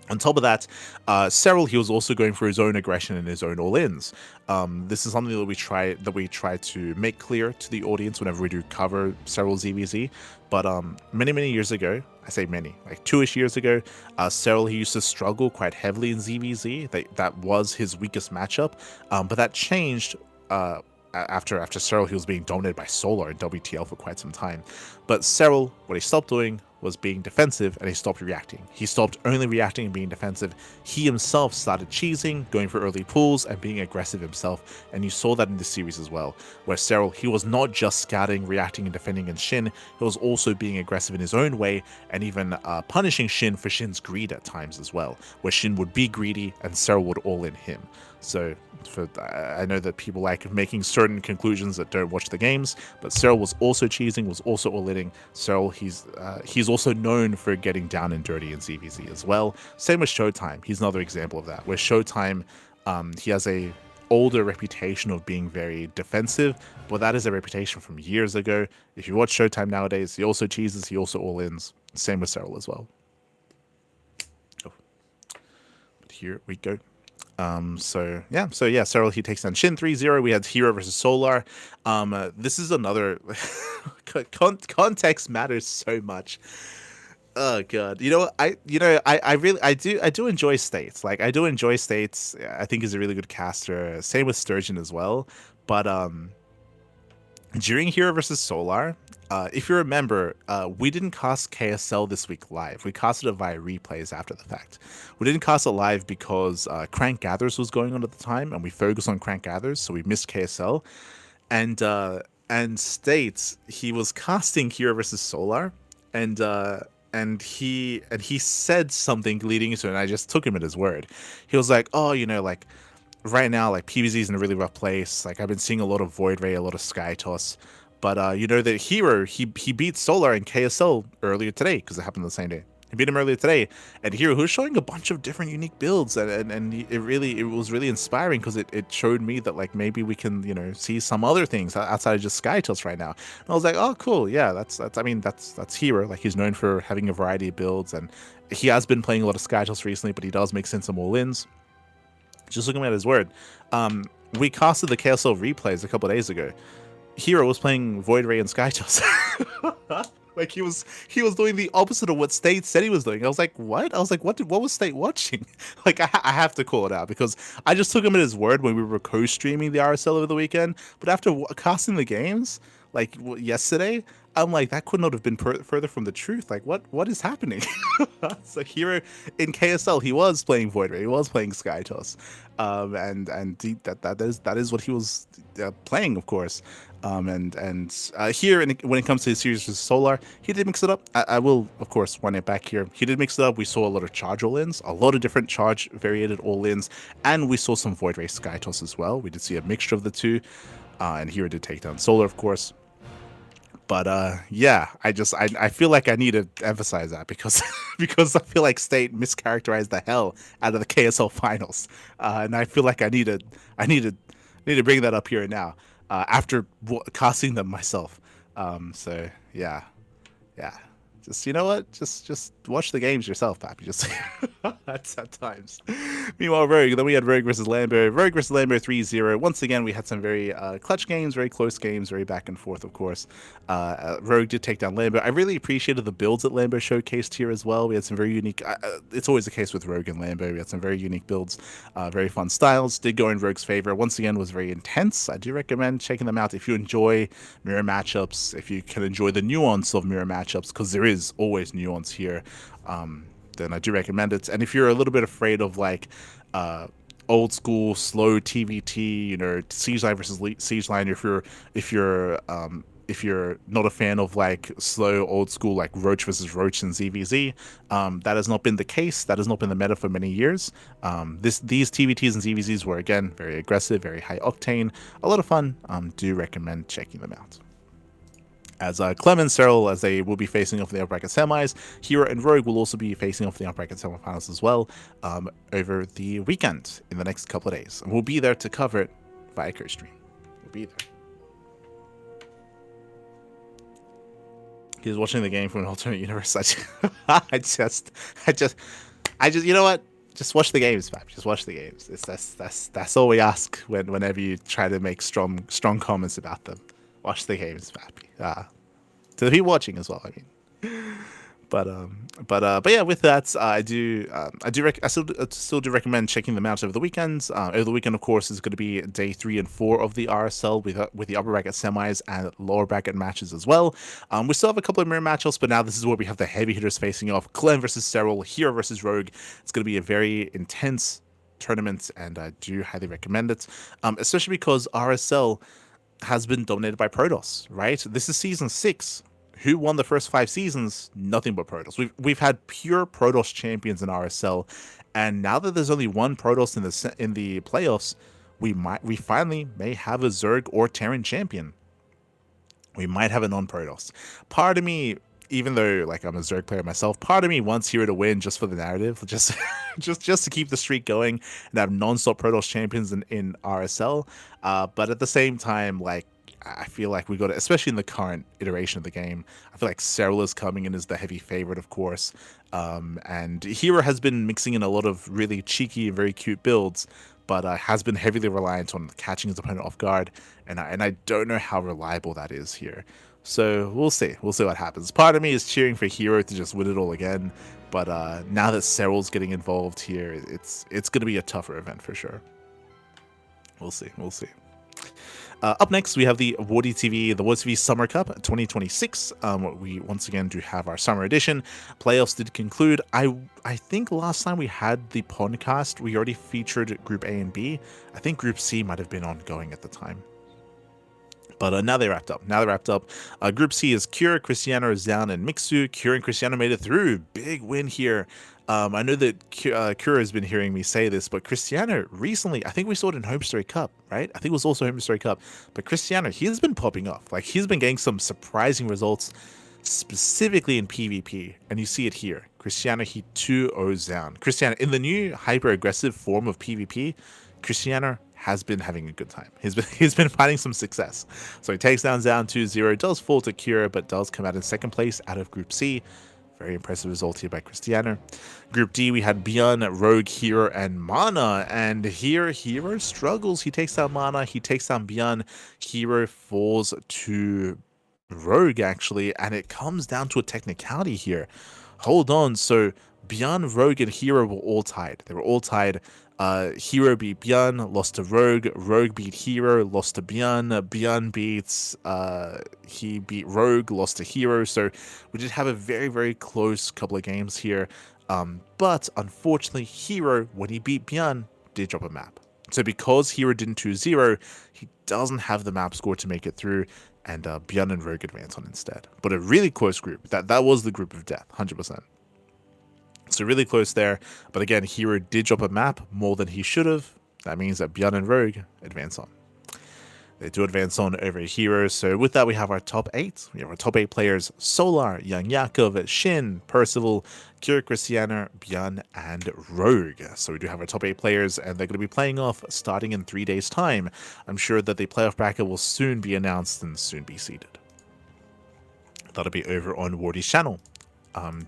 On top of that, Serral, he was also going for his own aggression and his own all-ins. This is something that we try to make clear to the audience whenever we do cover Serral's EVZ. But many years ago, I say many, like 2-ish years ago, Serral, he used to struggle quite heavily in ZVZ. That was his weakest matchup, but that changed after Serral, he was being dominated by Solar in WTL for quite some time. But Serral, what he stopped doing was being defensive, and he stopped reacting. He stopped only reacting and being defensive. He himself started cheesing, going for early pulls, and being aggressive himself, and you saw that in this series as well, where Serral, he was not just scouting, reacting, and defending against Shin, he was also being aggressive in his own way, and even punishing Shin for Shin's greed at times as well, where Shin would be greedy, and Serral would all-in him. So I know that people like making certain conclusions that don't watch the games, but Serral was also cheesing, was also all-inning. Serral, he's also known for getting down and dirty in ZVZ as well. Same with Showtime. He's another example of that, where Showtime, he has a older reputation of being very defensive, but that is a reputation from years ago. If you watch Showtime nowadays, he also cheeses, he also all-ins. Same with Serral as well. Oh. But here we go. So yeah, Serral, he takes down Shin 3-0. We had Hero versus Solar. This is another context matters so much. Oh god, I do enjoy States. Like I do enjoy States. I think he's a really good caster. Same with Sturgeon as well. But during Hero versus Solar, if you remember, we didn't cast KSL this week live. We casted it via replays after the fact. We didn't cast it live because Crank Gathers was going on at the time, and we focused on Crank Gathers, so we missed KSL. And States, he was casting Hero versus Solar, and he said something leading into it, and I just took him at his word. He was like, oh, like right now, like PvZ is in a really rough place. Like I've been seeing a lot of Void Ray, a lot of Sky Toss. But that Hero, he beat Solar in KSL earlier today, because it happened the same day. He beat him earlier today, and Hero, who's showing a bunch of different unique builds, and it was really inspiring, because it showed me that like maybe we can see some other things outside of just Sky Toss right now. And I was like, oh cool, yeah, that's Hero. Like he's known for having a variety of builds, and he has been playing a lot of Sky Toss recently, but he does make sense of all-ins. Just looking at his word, we casted the KSL replays a couple of days ago. Hero was playing Void Ray and Sky Toss. Like he was doing the opposite of what State said he was doing. I was like, what? I was like, what was State watching? Like I have to call it out because I just took him at his word when we were co-streaming the RSL over the weekend. But after casting the games like yesterday, I'm like, that could not have been further from the truth. Like, what is happening? So here in KSL, he was playing Void Ray, he was playing Skytoss, that is what he was playing, of course. Here, when it comes to his series with Solar, he did mix it up. I will, of course, run it back here. He did mix it up. We saw a lot of charge all-ins, a lot of different charge variated all-ins, and we saw some Void Ray Skytoss as well. We did see a mixture of the two, and here did take down Solar, of course. But yeah, I feel like I need to emphasize that because because I feel like State mischaracterized the hell out of the KSL finals, and I feel like I need to bring that up here and now after casting them myself. So yeah, yeah. Just, you know what? Just watch the games yourself, Pappy. Just that's at times. Meanwhile, Rogue. Then we had Rogue versus Lambo. Rogue versus Lambo 3-0. Once again, we had some very clutch games, very close games, very back and forth, of course. Rogue did take down Lambo. I really appreciated the builds that Lambo showcased here as well. We had some very unique. It's always the case with Rogue and Lambo. We had some very unique builds, very fun styles. Did go in Rogue's favor. Once again, was very intense. I do recommend checking them out if you enjoy mirror matchups. If you can enjoy the nuance of mirror matchups, because there is always nuance here, then I do recommend it. And if you're a little bit afraid of like old school slow TVT, you know, siege line versus siege line, if you're not a fan of like slow old school like Roach versus Roach and ZVZ, that has not been the case. That has not been the meta for many years. These TVTs and ZVZs were again very aggressive, very high octane, a lot of fun. Do recommend checking them out. As Clem and Serral, as they will be facing off in the upper bracket semis, Hero and Rogue will also be facing off in the upper bracket semifinals as well over the weekend in the next couple of days. And we'll be there to cover it via co-stream. We'll be there. He's watching the game from an alternate universe. I just, you know what? Just watch the games, Fab. Just watch the games. That's all we ask whenever you try to make strong comments about them. Watch the games, Fab. To the people watching as well, I mean. But yeah, with that, I still do recommend checking them out over the weekends. Over the weekend, of course, is going to be day 3 and 4 of the RSL with the upper bracket semis and lower bracket matches as well. We still have a couple of mirror matchups, but now this is where we have the heavy hitters facing off: Clem versus Serral, Hero versus Rogue. It's going to be a very intense tournament, and I do highly recommend it, especially because RSL has been dominated by Protoss, right? This is season 6. Who won the first 5 seasons? Nothing but Protoss. We've had pure Protoss champions in RSL, and now that there's only one Protoss in the playoffs, we finally may have a Zerg or Terran champion. We might have a non-Protoss. Part of me, even though like I'm a Zerg player myself, part of me wants Hero to win just for the narrative, just to keep the streak going and have non-stop Protoss champions in RSL. But at the same time, like, I feel like we got to, especially in the current iteration of the game, I feel like Serral is coming in as the heavy favorite, of course. And Hero has been mixing in a lot of really cheeky and very cute builds, but has been heavily reliant on catching his opponent off guard. And I don't know how reliable that is here. So we'll see. We'll see what happens. Part of me is cheering for Hero to just win it all again. But now that Serral's getting involved here, it's going to be a tougher event for sure. We'll see. We'll see. Up next, we have the WardiTV Summer Cup 2026. We once again do have our summer edition. Playoffs did conclude. I think last time we had the PondCast, we already featured Group A and B. I think Group C might have been ongoing at the time. But now they wrapped up. Group C is Cure, Cristiano, Zan, and Mixu. Cure and Cristiano made it through. Big win here. I know that Cure has been hearing me say this, but Cristiano recently, I think we saw it in Home Story Cup, right? I think it was also Home Story Cup. But Cristiano, he has been popping off. Like, he's been getting some surprising results, specifically in PvP. And you see it here. Cristiano, he 2-0 Zan. Cristiano, in the new hyper-aggressive form of PvP, Cristiano has been having a good time. He's been finding some success. So he takes down Zan 2-0, does fall to Cure, but does come out in second place out of Group C. Very impressive result here by Cristiano. Group D, we had Bjorn, Rogue, Hero, and Mana. And here, Hero struggles. He takes down Mana. He takes down Bjorn. Hero falls to Rogue, actually, and it comes down to a technicality here. Hold on, so Bjorn, Rogue, and Hero were all tied. They were all tied. Hero beat Bjorn, lost to Rogue. Rogue beat Hero, lost to Bjorn. Bjorn beats he beat Rogue, lost to Hero. So we did have a very, very close couple of games here. But unfortunately, Hero, when he beat Bjorn, did drop a map. So because Hero didn't 2-0, he doesn't have the map score to make it through, and Bjorn and Rogue advance on instead. But a really close group. That was the group of death, 100%. So really close there. But again, Hero did drop a map more than he should have. That means that Bjorn and Rogue advance on. They do advance on over Hero. So with that, we have our top 8. We have our top 8 players: Solar, Young Yakov, Shin, Percival, Kira, Christiana, Bjorn, and Rogue. So we do have our top 8 players, and they're going to be playing off starting in 3 days' time. I'm sure that the playoff bracket will soon be announced and soon be seeded. That'll be over on Wardy's channel.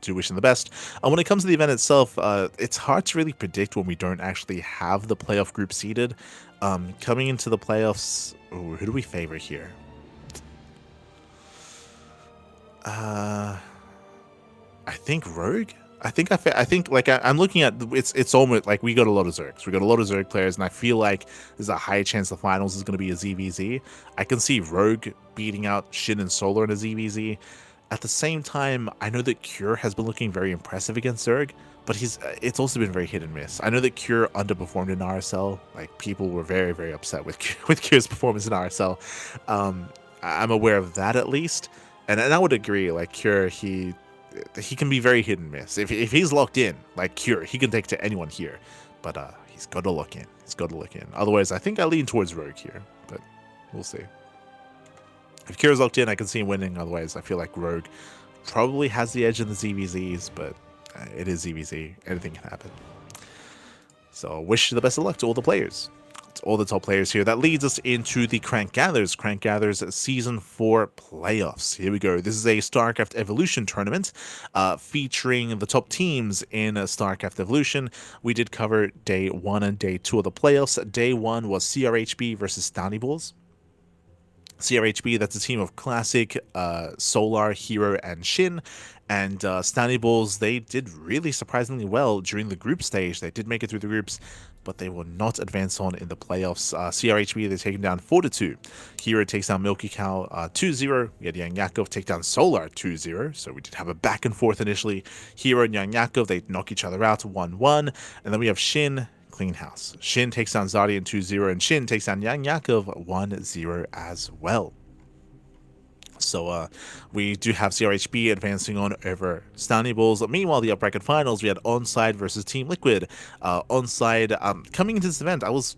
Do wish him the best. When it comes to the event itself, it's hard to really predict when we don't actually have the playoff group seeded. Coming into the playoffs, ooh, who do we favor here? I think Rogue. I think like I'm looking at it's almost like we got a lot of Zergs. We got a lot of Zerg players, and I feel like there's a high chance the finals is going to be a ZVZ. I can see Rogue beating out Shin and Solar in a ZVZ. At the same time, I know that Cure has been looking very impressive against Zerg, but it's also been very hit and miss. I know that Cure underperformed in RSL. Like, people were very, very upset with Cure's performance in RSL. I'm aware of that, at least, and I would agree. Like, Cure, he can be very hit and miss. If he's locked in, like Cure, he can take to anyone here, but he's got to look in. He's got to look in. Otherwise, I think I lean towards Rogue here, but we'll see. If Kira's locked in, I can see him winning. Otherwise, I feel like Rogue probably has the edge in the ZVZs, but it is ZVZ. Anything can happen. So wish the best of luck to all the players. To all the top players here. That leads us into the CranKy Season 4 playoffs. Here we go. This is a StarCraft Evolution tournament featuring the top teams in StarCraft Evolution. We did cover Day 1 and Day 2 of the playoffs. Day 1 was CRHB versus Stony Bulls. CRHB, that's a team of Classic, Solar, Hero, and Shin. And Stony Bulls, they did really surprisingly well during the group stage. They did make it through the groups, but they will not advance on in the playoffs. CRHB, they're taken down 4-2. Hero takes down Milky Cow 2-0. We had Young Yakov take down Solar 2-0. So we did have a back and forth initially. Hero and Young Yakov, they knock each other out 1-1. And then we have Shin, clean house. Shin takes down Zardian 2-0, and Shin takes down Young Yakov 1-0 as well. So we do have CRHB advancing on over Stony Bulls. Meanwhile, the up-bracket finals, we had Onside versus Team Liquid. Onside, coming into this event, I was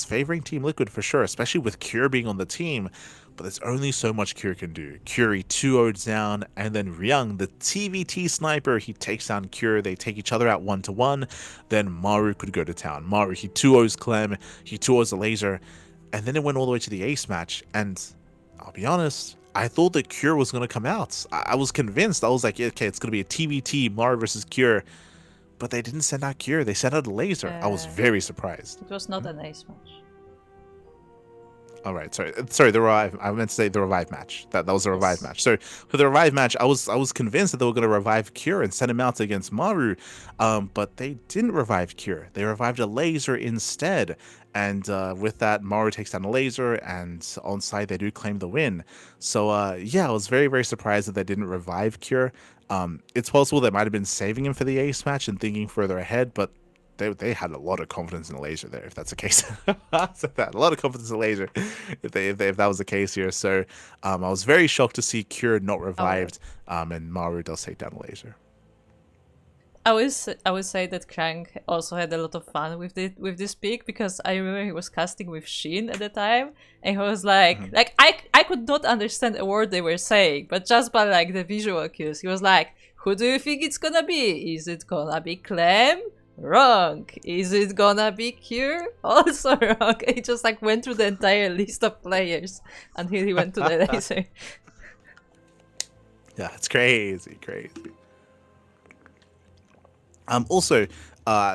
favoring Team Liquid for sure, especially with Cure being on the team. But there's only so much Cure can do. Curie 2-0'd down, and then Ryung, the TVT sniper, he takes down Cure. They take each other out 1-1. Then Maru could go to town. Maru, he 2-0's Clem, he 2-0's the laser, and then it went all the way to the ace match. And I'll be honest, I thought that Cure was going to come out. I was convinced. I was like, okay, it's going to be a TVT, Maru versus Cure. But they didn't send out Cure. They sent out a laser. I was very surprised. It was not an ace match. All right, sorry. The revive. I meant to say the revive match. That was a revive match. So for the revive match, I was convinced that they were going to revive Cure and send him out against Maru, but they didn't revive Cure. They revived a laser instead, and with that, Maru takes down a laser, and on site they do claim the win. So yeah, I was very, very surprised that they didn't revive Cure. It's possible they might have been saving him for the ace match and thinking further ahead, but they had a lot of confidence in the laser there, if that's the case. A lot of confidence in the laser, if that was the case here. So I was very shocked to see Cure not revived, and Maru does take down the laser. I would say that Crank also had a lot of fun with this pick, because I remember he was casting with Shin at the time, and he was like, I could not understand a word they were saying, but just by like the visual cues, he was like, "Who do you think it's gonna be? Is it gonna be Clem? Wrong. Is it gonna be Cure? Also wrong." He just like went through the entire list of players until he went to the laser. Yeah, it's crazy. Also,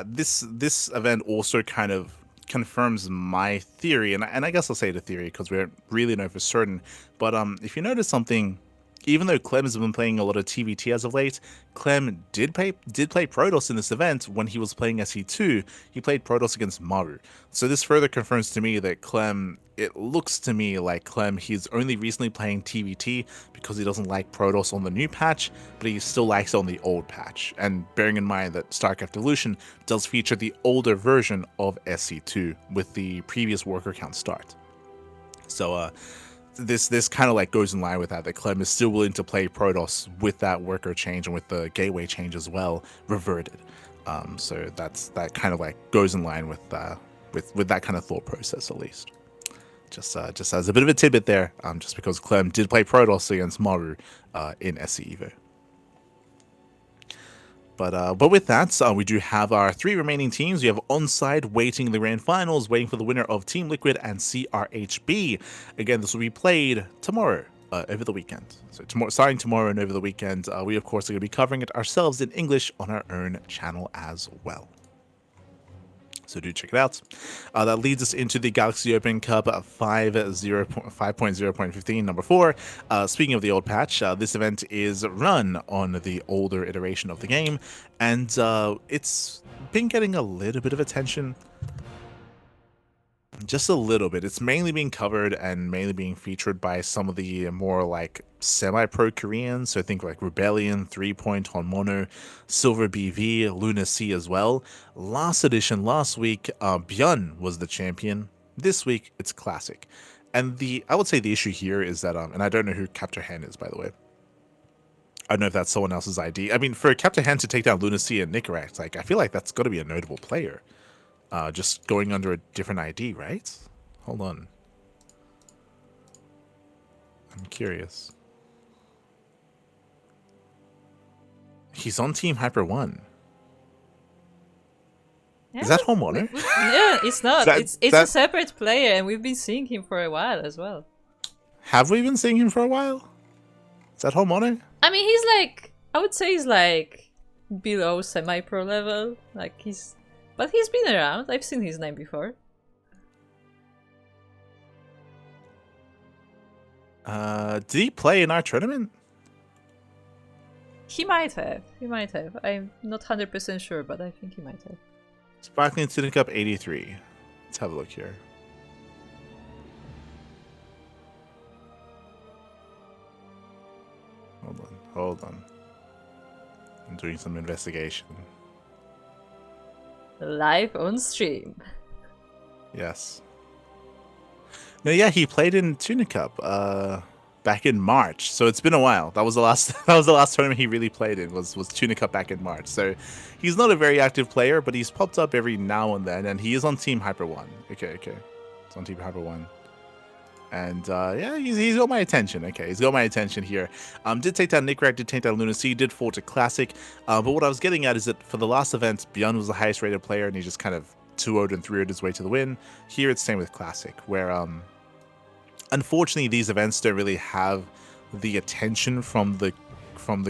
this event also kind of confirms my theory, and I guess I'll say the theory because we don't really know for certain. But if you notice something, even though Clem has been playing a lot of TVT as of late, Clem did play Protoss in this event when he was playing SE2. He played Protoss against Maru. So this further confirms to me that Clem, it looks to me like Clem, he's only recently playing TVT because he doesn't like Protoss on the new patch, but he still likes it on the old patch. And bearing in mind that StarCraft Evolution does feature the older version of SE2 with the previous worker count start. So this kind of like goes in line with that Clem is still willing to play Protoss with that worker change and with the gateway change as well reverted. So that kind of like goes in line with that kind of thought process, at least. Just as a bit of a tidbit there, just because Clem did play Protoss against Maru in SC Evo. But with that, we do have our 3 remaining teams. We have Onside waiting in the grand finals, waiting for the winner of Team Liquid and CRHB. Again, this will be played tomorrow, over the weekend. So starting tomorrow and over the weekend, we of course are going to be covering it ourselves in English on our own channel as well. So do check it out. That leads us into the Galaxy Open Cup 5.0.15, number 4. Speaking of the old patch, this event is run on the older iteration of the game, and it's been getting a little bit of attention. Just a little bit. It's mainly being covered and mainly being featured by some of the more like semi-pro Koreans. So I think like Rebellion, 3Point, Honmono, Silver BV, Luna C as well. Last edition, last week, Byun was the champion. This week, it's Classic. And I would say the issue here is that, and I don't know who Captain Han is, by the way. I don't know if that's someone else's ID. I mean, for Captain Han to take down Luna C and Nicorette, like, I feel like that's got to be a notable player. Just going under a different ID, right? Hold on. I'm curious. He's on Team Hyper 1. Yeah, is that Homeowner? Yeah, it's not. It's a separate player, and we've been seeing him for a while as well. Have we been seeing him for a while? Is that Homeowner? I mean, he's like, I would say he's like below semi-pro level. Like but he's been around. I've seen his name before. Did he play in our tournament? He might have. He might have. I'm not 100% sure, but I think he might have. Sparkling Student Cup 83. Let's have a look here. Hold on. I'm doing some investigation. Live on stream. Yes. No, yeah, he played in Tuna Cup back in March. So it's been a while. That was the last tournament he really played in was Tuna Cup back in March. So he's not a very active player, but he's popped up every now and then, and he is on Team Hyper 1. Okay. It's on Team Hyper 1. And yeah, he's got my attention. Okay, he's got my attention here. Did take down Nicorette, did take down Luna C, did fall to Classic. But what I was getting at is that for the last event, Byun was the highest rated player, and he just kind of 2-0'd and 3-0'd his way to the win. Here it's same with Classic, where unfortunately these events don't really have the attention from the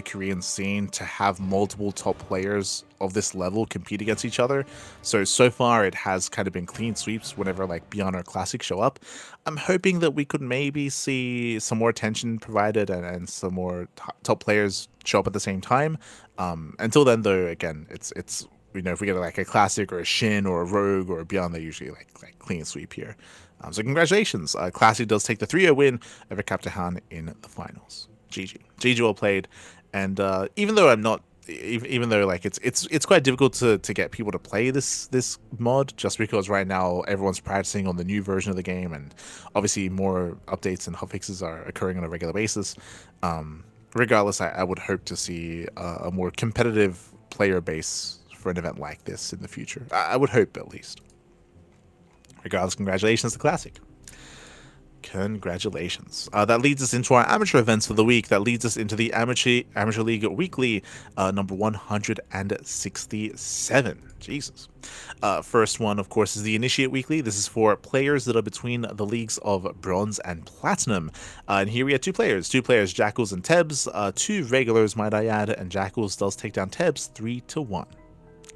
Korean scene to have multiple top players of this level compete against each other. So far it has kind of been clean sweeps whenever like Byun or Classic show up. I'm hoping that we could maybe see some more attention provided and some more top players show up at the same time. Until then though, again, it's you know, if we get like a Classic or a Shin or a Rogue or a Byun, they usually like clean sweep here. So congratulations, Classic does take the 3-0 win over Captain Han in the finals. GG well played. And even though like it's quite difficult to get people to play this mod, just because right now everyone's practicing on the new version of the game, and obviously more updates and hotfixes are occurring on a regular basis. Regardless, I would hope to see a more competitive player base for an event like this in the future. I would hope, at least. Regardless, congratulations to Classic. Congratulations. That leads us into our amateur events for the week. That leads us into the Amateur League Weekly, number 167. Jesus. First one, of course, is the Initiate Weekly. This is for players that are between the leagues of Bronze and Platinum. And here we have two players, Jackals and Tebs. Two regulars, might I add, and Jackals does take down Tebs 3-1.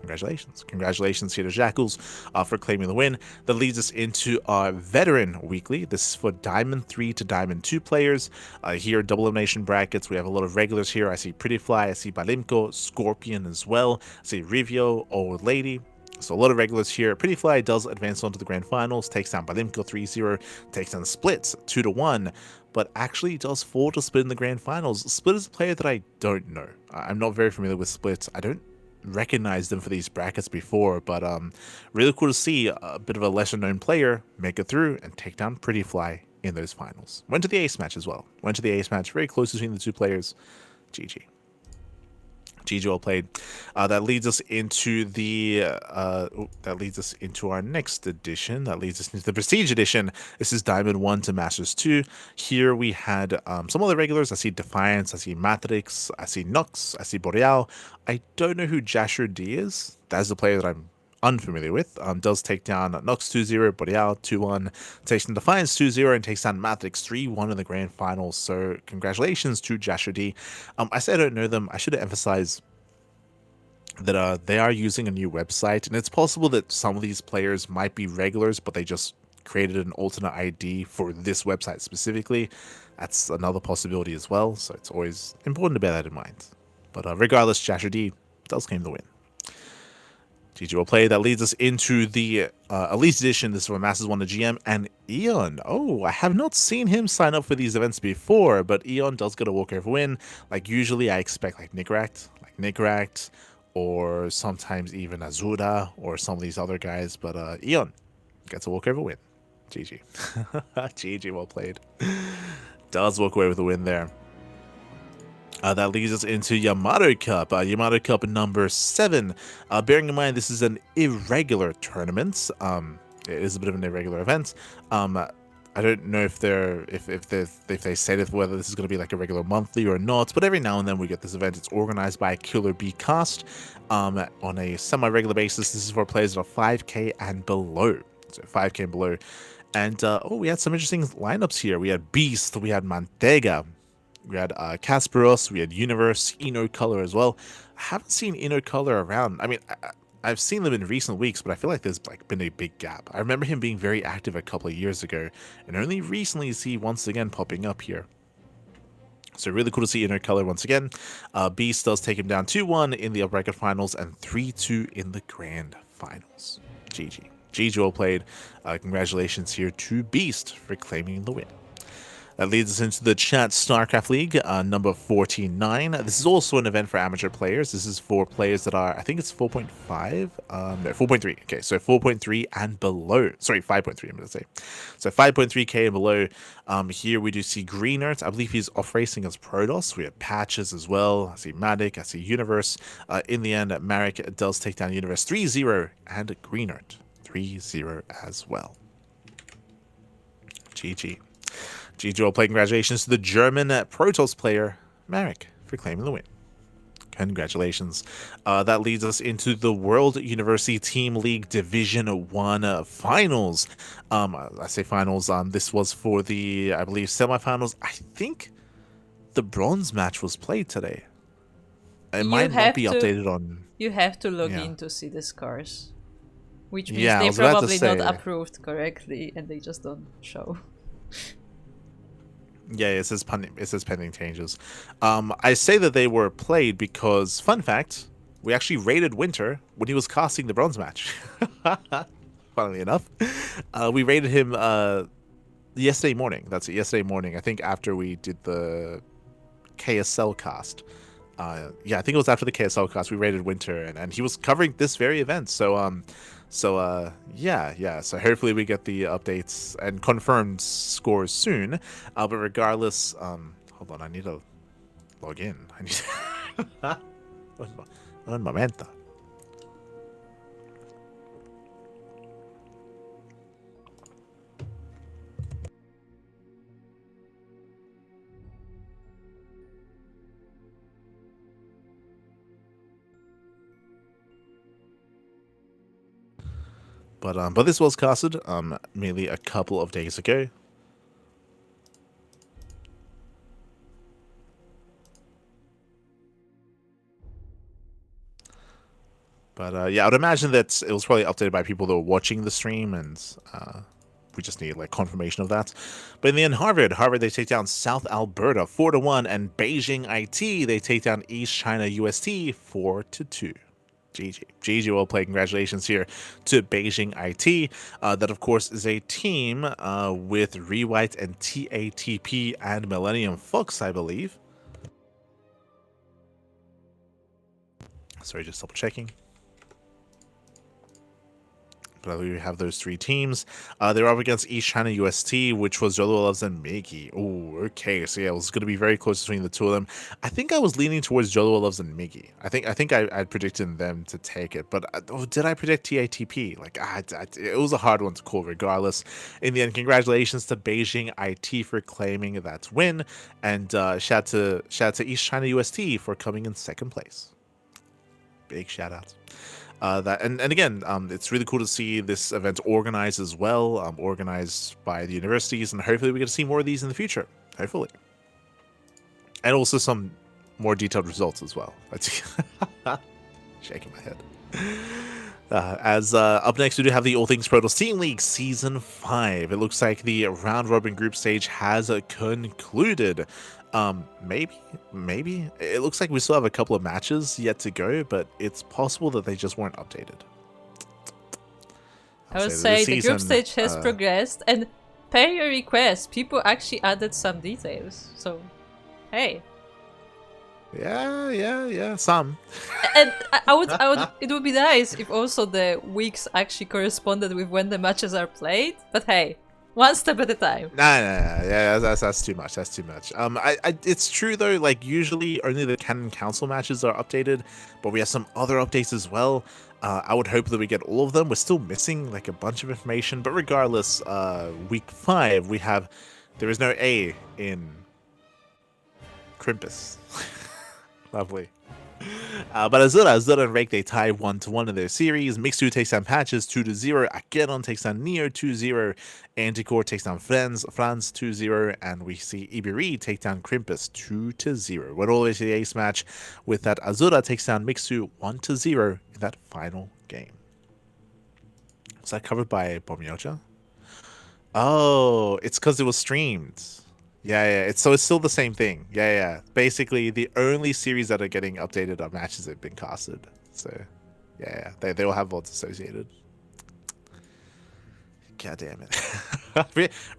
Congratulations here to Jackals for claiming the win. That leads us into our Veteran Weekly. This is for Diamond 3 to Diamond 2 players. Here, double elimination brackets. We have a lot of regulars here. I see Pretty Fly, I see Balimko, Scorpion as well. I see Rivio, Old Lady. So a lot of regulars here. Pretty Fly does advance on to the grand finals, takes down Balimko 3-0, takes down Splits 2-1, but actually does fall to Split in the grand finals. Split is a player that I don't know. I'm not very familiar with Splits. I don't recognized them for these brackets before, but really cool to see a bit of a lesser known player make it through and take down Pretty Fly in those finals. Went to the ace match as well. Went to the ace match, very close between the two players. GG. GG well played. That leads us into our next edition. That leads us into the Prestige edition. This is Diamond 1 to Masters 2. Here we had some other regulars. I see Defiance, I see Matrix, I see Nux, I see Boreal. I don't know who Jasher D is. That's the player that I'm unfamiliar with. Does take down Nux 2-0, Boreal 2-1, takes down Defiance 2-0, and takes down Matrix 3-1 in the grand finals. So congratulations to Jasher D. I said I don't know them. I should emphasize that they are using a new website, and it's possible that some of these players might be regulars, but they just created an alternate ID for this website specifically. That's another possibility as well, so it's always important to bear that in mind. But regardless, Jasher D does claim the win. GG will play. That leads us into the Elite Edition. This is for Masters 1 to GM and Eon. Oh, I have not seen him sign up for these events before, but Eon does get a walkover win. Like usually I expect like Nickrat, or sometimes even Azura or some of these other guys, but Eon gets a walkover win. GG. GG, well played. Does walk away with a win there. That leads us into Yamato Cup. Yamato Cup number 7. Bearing in mind this is an irregular tournament. It is a bit of an irregular event. I don't know if they said whether this is going to be like a regular monthly or not, but every now and then we get this event. It's organized by Killer B Cast on a semi-regular basis. This is for players that are 5k and below. So 5k and below. And we had some interesting lineups here. We had Beast, we had Mantega, we had Kasparos, we had Universe, IntoColor as well. I haven't seen IntoColor around. I mean, I've seen them in recent weeks, but I feel like there's like been a big gap. I remember him being very active a couple of years ago, and only recently is he once again popping up here. So really cool to see IntoColor once again. Beast does take him down 2-1 in the upper bracket finals and 3-2 in the grand finals. GG. GG well played. Congratulations here to Beast for claiming the win. That leads us into the Chat StarCraft League, number 49. This is also an event for amateur players. This is for players that are, I think it's 4.5? No, 4.3. Okay, so 4.3 and below. Sorry, 5.3, I'm going to say. So 5.3k and below. Here we do see Greenert. I believe he's off-racing as Protoss. We have Patches as well. I see Matic. I see Universe. In the end, Marek does take down Universe 3-0 and Greenert 3-0 as well. GG. GG will play. Congratulations to the German Protoss player, Marek, for claiming the win. Congratulations. That leads us into the World University Team League Division 1 finals. I say finals. This was for the, I believe, semifinals. I think the bronze match was played today. It might not be updated on... You have to log in to see the scores. Which means Yeah, they probably not approved correctly and they just don't show. Yeah, it says pending changes. I say that they were played because, fun fact, we actually raided Winter when he was casting the bronze match. Funnily enough, we raided him yesterday morning. That's it, yesterday morning. I think after we did the KSL cast. Yeah, I think it was after the KSL cast we raided Winter, and he was covering this very event. So yeah. So hopefully we get the updates and confirmed scores soon. But regardless, hold on, I need to log in. I need un momento. But this was casted merely a couple of days ago. But yeah, I would imagine that it was probably updated by people that were watching the stream, and we just need like confirmation of that. But in the end, Harvard they take down South Alberta 4-1, and Beijing IT they take down East China UST 4-2. GG, well played. Congratulations here to Beijing IT. That, of course, is a team with Rewhite and TATP and Millennium Fox, I believe. Sorry, just double checking. But we have those three teams. They're up against East China UST, which was Jolo Loves and Miggy. Oh, okay. So yeah, it was going to be very close between the two of them. I think I was leaning towards Jolo Loves and Miggy. I think I predicted them to take it, but did I predict TATP? Like, it was a hard one to call regardless. In the end, congratulations to Beijing IT for claiming that win, and shout to East China UST for coming in second place. Big shout out. And again, it's really cool to see this event organized as well, organized by the universities, and hopefully we get to see more of these in the future. Hopefully. And also some more detailed results as well. Shaking my head. Up next, we do have the All Things Pro Tour Team League Season 5. It looks like the round-robin group stage has concluded. Maybe. It looks like we still have a couple of matches yet to go, but it's possible that they just weren't updated. I would say the group stage has progressed, and per your request, people actually added some details. So, hey. Yeah, some. And I would, it would be nice if also the weeks actually corresponded with when the matches are played. But hey, one step at a time. No. Yeah, that's too much. That's too much. It's true though. Like usually, only the Canon Council matches are updated, but we have some other updates as well. I would hope that we get all of them. We're still missing like a bunch of information, but regardless, week 5 there is no A in Crimpus. Lovely. But Azura and Rake, they tie 1-1 in their series. Mixu takes down Patches 2-0. Akeron takes down Neo 2-0. Anticore takes down Franz 2-0. And we see Ibiri take down Crimpus 2-0. We're all the way to the ace match with that Azura takes down Mixu 1-0 in that final game. Was that covered by Bomyoja? Oh, it's because it was streamed. Yeah. It's still the same thing. Yeah. Basically, the only series that are getting updated are matches that have been casted. So, yeah. They all have VODs associated. God damn it.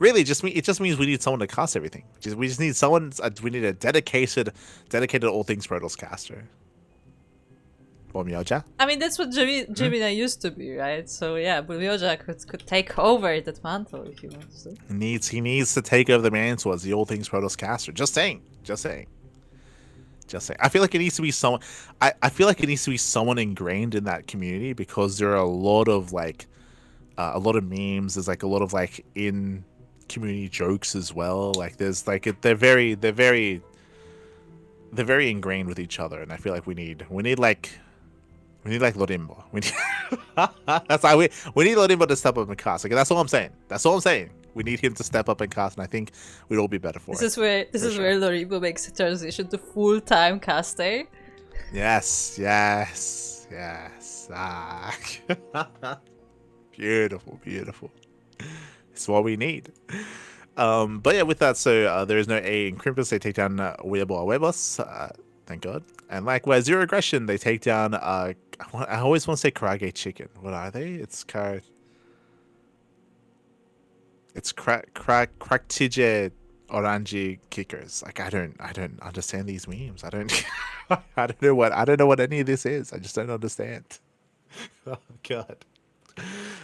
Really, it just means we need someone to cast everything. We just need someone. We need a dedicated All Things Protoss caster. Bomyoja? I mean, that's what Gemini used to be, right? So yeah, Bomyoja could take over that mantle if he wants to. He needs to take over the mantle as the All Things Protoss caster. Just saying. I feel like it needs to be someone. I feel like it needs to be someone ingrained in that community, because there are a lot of memes. There's like a lot of like in community jokes as well. Like there's like they're very ingrained with each other, and I feel like we need like Lorimbo. That's why we need Lorimbo to step up and cast. Like, that's all I'm saying. We need him to step up and cast, and I think we'd all be better for it. This is where Lorimbo makes a transition to full-time caster. Yes. Beautiful. It's what we need. But yeah, with that, so there is no A in Crimpus. They take down Huevos. Thank God. And likewise, Zero Aggression, they take down, I always want to say Karage Chicken. What are they? It's Kraktije Oranji Kickers. Like, I don't understand these memes. I don't know what any of this is. I just don't understand. Oh, God.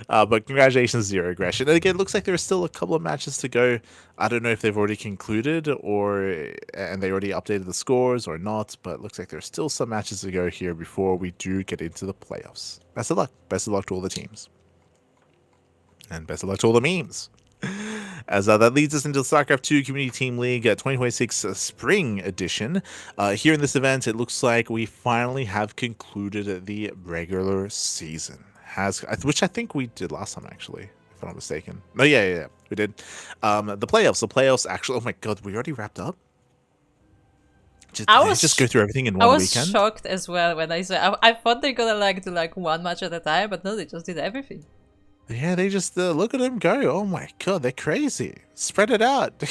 But congratulations, Zero Aggression. And again, it looks like there are still a couple of matches to go. I don't know if they've already concluded and they already updated the scores or not, but it looks like there's still some matches to go here before we do get into the playoffs. Best of luck. Best of luck to all the teams. And best of luck to all the memes. As that leads us into the StarCraft II Community Team League 2026 Spring Edition. Here in this event, it looks like we finally have concluded the regular season. Which I think we did last time, actually, if I'm not mistaken. No, yeah, we did. The playoffs actually. Oh my God, we already wrapped up. Just go through everything in I one was weekend. shocked as well when I saw. I thought they're gonna like do like one match at a time, but no, they just did everything. Yeah, they just look at them go. Oh my god, they're crazy. Spread it out.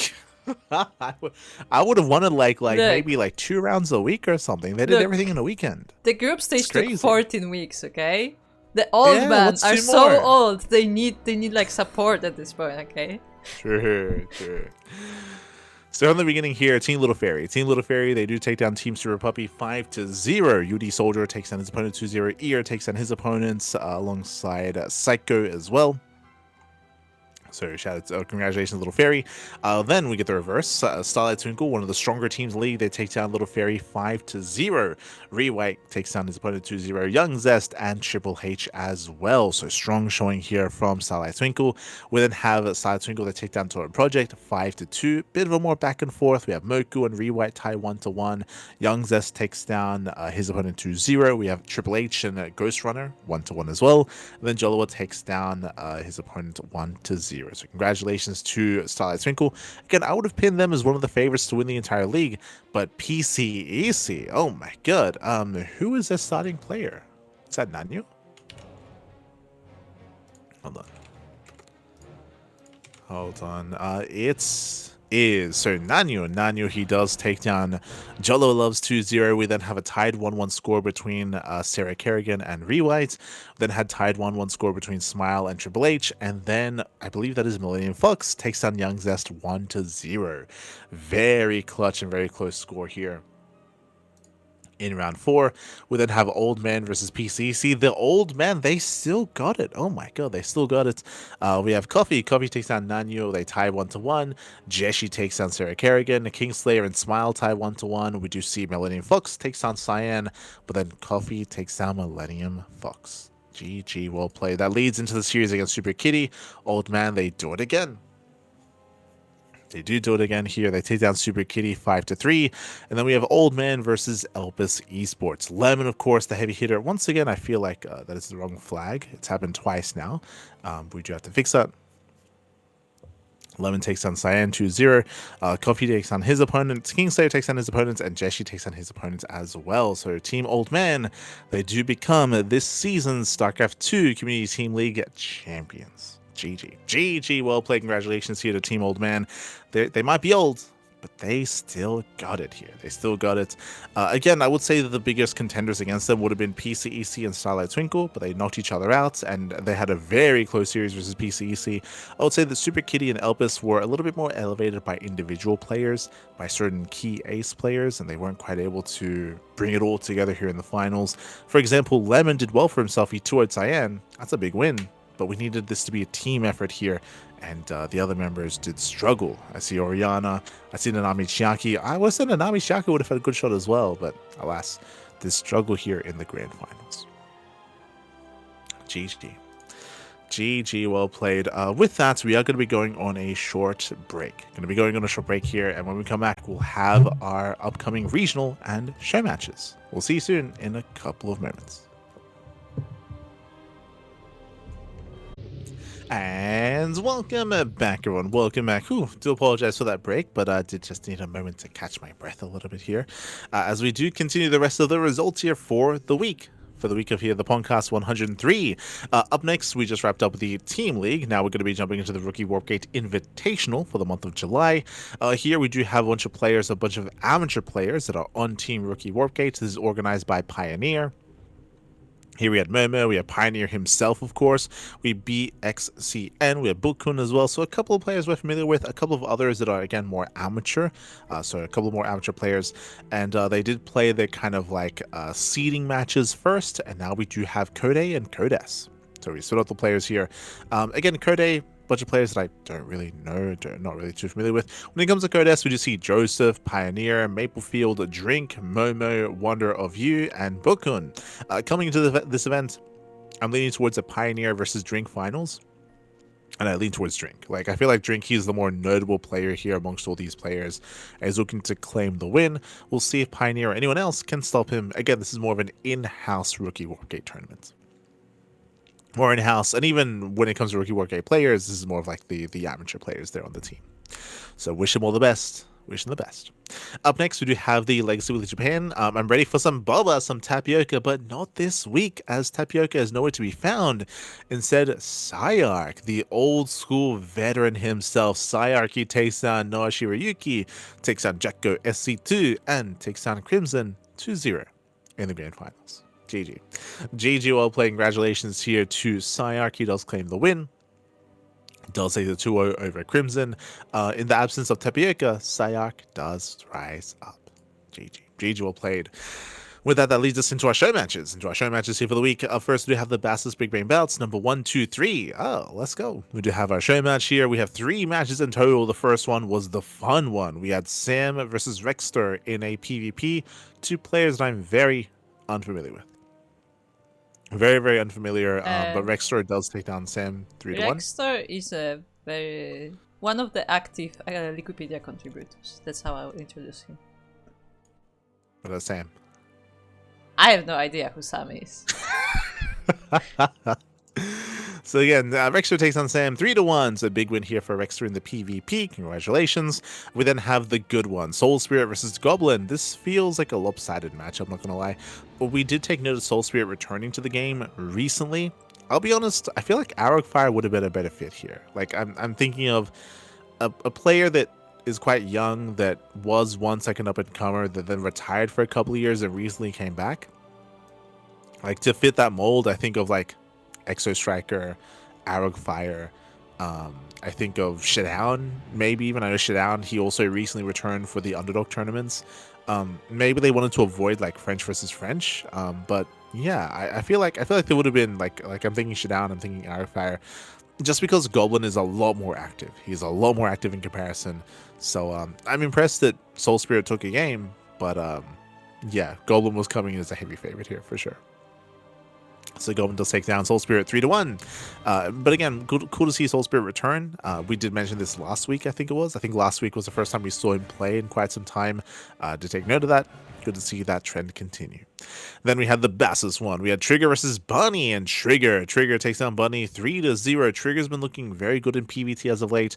I would have wanted like Look, maybe like 2 rounds a week or something. They did look. everything in a weekend. The group It's stage took crazy. 14 weeks. Okay, the old Yeah, men what's are 2 so more? old. They need like support at this point. Okay. Sure. So in the beginning here, Team Little Fairy. Team Little Fairy, they do take down Team Super Puppy 5-0. UD Soldier takes down his opponent 2-0. Ear takes down his opponents alongside Psycho as well. So shout out, congratulations, Little Fairy. Then we get the reverse. Starlight Twinkle, one of the stronger teams in the league, they take down Little Fairy 5-0. Rewhite takes down his opponent 2-0. Young Zest and Triple H as well. So strong showing here from Starlight Twinkle. We then have Starlight Twinkle that take down Torrent Project 5-2. Bit of a more back and forth. We have Moku and Rewhite tie 1-1. Young Zest takes down his opponent 2-0. We have Triple H and Ghost Runner 1-1 as well. And then Jolowa takes down his opponent 1-0. So congratulations to Starlight Twinkle. Again, I would have pinned them as one of the favorites to win the entire league, but PCEC, oh my god. Who is their starting player? Is that Nanyu? Hold on. So Nanyu, he does take down Jolo Loves 2-0. We then have a tied 1-1 score between Sarah Kerrigan and Rewhite. Then had tied 1-1 score between Smile and Triple H. And then I believe that is Millennium Fox takes down Young Zest 1-0. Very clutch and very close score here. In round 4, we then have Old Man versus PCC. The Old Man, they still got it. Oh my god, they still got it. We have Coffee. Coffee takes down Nanyo. They tie 1-1. Jeshi takes down Sarah Kerrigan. Kingslayer and Smile tie 1-1. We do see Millennium Fox takes down Cyan, but then Coffee takes down Millennium Fox. GG, well played. That leads into the series against Super Kitty. Old Man, they do it again. They do it again here. They take down Super Kitty 5-3. And then we have Old Man versus Elpis Esports. Lemon, of course, the heavy hitter. Once again, I feel like that is the wrong flag. It's happened twice now. We do have to fix that. Lemon takes down Cyan 2-0. Coffee takes down his opponent. Kingslayer takes down his opponents. And Jeshi takes down his opponents as well. So Team Old Man, they do become this season's StarCraft II Community Team League champions. GG, well played. Congratulations here to Team Old Man. They might be old, but they still got it here. They still got it. Again, I would say that the biggest contenders against them would have been PCEC and Starlight Twinkle, but they knocked each other out, and they had a very close series versus PCEC. I would say that Super Kitty and Elpis were a little bit more elevated by individual players, by certain key ace players, and they weren't quite able to bring it all together here in the finals. For example, Lemon did well for himself. He 2-0'd Cyan. That's a big win. But we needed this to be a team effort here, and the other members did struggle. I see Oriana, I see Nanami Chiaki. I was saying Nanami Chiaki would have had a good shot as well, but alas, this struggle here in the grand finals. GG, well played. With that, we are going to be going on a short break. Here, and when we come back, we'll have our upcoming regional and show matches. We'll see you soon in a couple of moments. And welcome back, everyone. Welcome back. Do apologize for that break, but I did just need a moment to catch my breath a little bit here. As we do continue the rest of the results here for the week. For the week of here, the PondCast 103. Up next, we just wrapped up the Team League. Now we're going to be jumping into the Rookie Warpgate Invitational for the month of July. Here we do have a bunch of players, a bunch of amateur players that are on Team Rookie Warpgate. This is organized by Pioneer. Here we had Momo, we have Pioneer himself, of course, we BXCN, we have Bukun as well, so a couple of players we're familiar with, a couple of others that are, again, more amateur, so a couple of more amateur players, and they did play their kind of like seeding matches first, and now we do have Code and Codes. So we split up the players here. Again, Code, bunch of players that I don't really know, not really too familiar with. When it comes to Codes, we just see Joseph, Pioneer, Maplefield, Drink, Momo, Wonder of You, and Bukun. Coming into this event, I'm leaning towards a Pioneer versus Drink finals, and I lean towards Drink. Like, I feel like Drink, he's the more notable player here amongst all these players, and he's looking to claim the win. We'll see if Pioneer or anyone else can stop him. Again, this is more of an in-house Rookie Warpgate tournament. More in-house, and even when it comes to Rookie Warpgate players, this is more of like the amateur players there on the team. So wish him all the best. Wishing the best. Up next, we do have the Legacy Weekly Japan. I'm ready for some boba, some tapioca, but not this week, as tapioca is nowhere to be found. Instead, Sayark, the old school veteran himself. Sayark, he takes down Noah Shirayuki, takes down Jekko SC2, and takes down Crimson 2-0 in the grand finals. GG. GG, well played. Congratulations here to Sayark. He does claim the win. Does take the 2-0 over Crimson. In the absence of Tapioca, Sayark does rise up. GG. GG, well played. With that, that leads us into our show matches. Here for the week. First, we have the Bastos Big Brain Bouts, number 1, 2, 3. Oh, let's go. We do have our show match here. We have 3 matches in total. The first one was the fun one. We had Sam versus Rexter in a PvP. 2 players that I'm very unfamiliar with. Very, very unfamiliar, but Rexter does take down Sam 3-1. Rexter is one of the active Wikipedia contributors. That's how I'll introduce him. What about Sam? I have no idea who Sam is. So again, Rexter takes on Sam 3-1. So a big win here for Rexter in the PvP. Congratulations. We then have the good one, Soul Spirit versus Goblin. This feels like a lopsided match, I'm not going to lie. But we did take note of Soul Spirit returning to the game recently. I'll be honest, I feel like Arrow Fire would have been a better fit here. Like, I'm thinking of a player that is quite young, that was once like an up-and-comer, that then retired for a couple of years and recently came back. Like, to fit that mold, I think of like Exo Striker, Arrow Fire. I think of Shutdown, maybe even. I know Shutdown, he also recently returned for the Underdog tournaments. Maybe they wanted to avoid like French versus French. But yeah, I feel like they would have been like I'm thinking Shutdown, I'm thinking Arrow Fire, just because Goblin is a lot more active. He's a lot more active in comparison. So I'm impressed that Soul Spirit took a game, but yeah, Goblin was coming in as a heavy favorite here for sure. So Goblin does take down Soul Spirit 3-1. But again, cool to see Soul Spirit return. We did mention this last week, I think it was. I think last week was the first time we saw him play in quite some time. To take note of that. Good to see that trend continue. Then we had the Bastos one. We had Trigger versus Bunny, and Trigger takes down Bunny 3-0. Trigger's been looking very good in PvT as of late.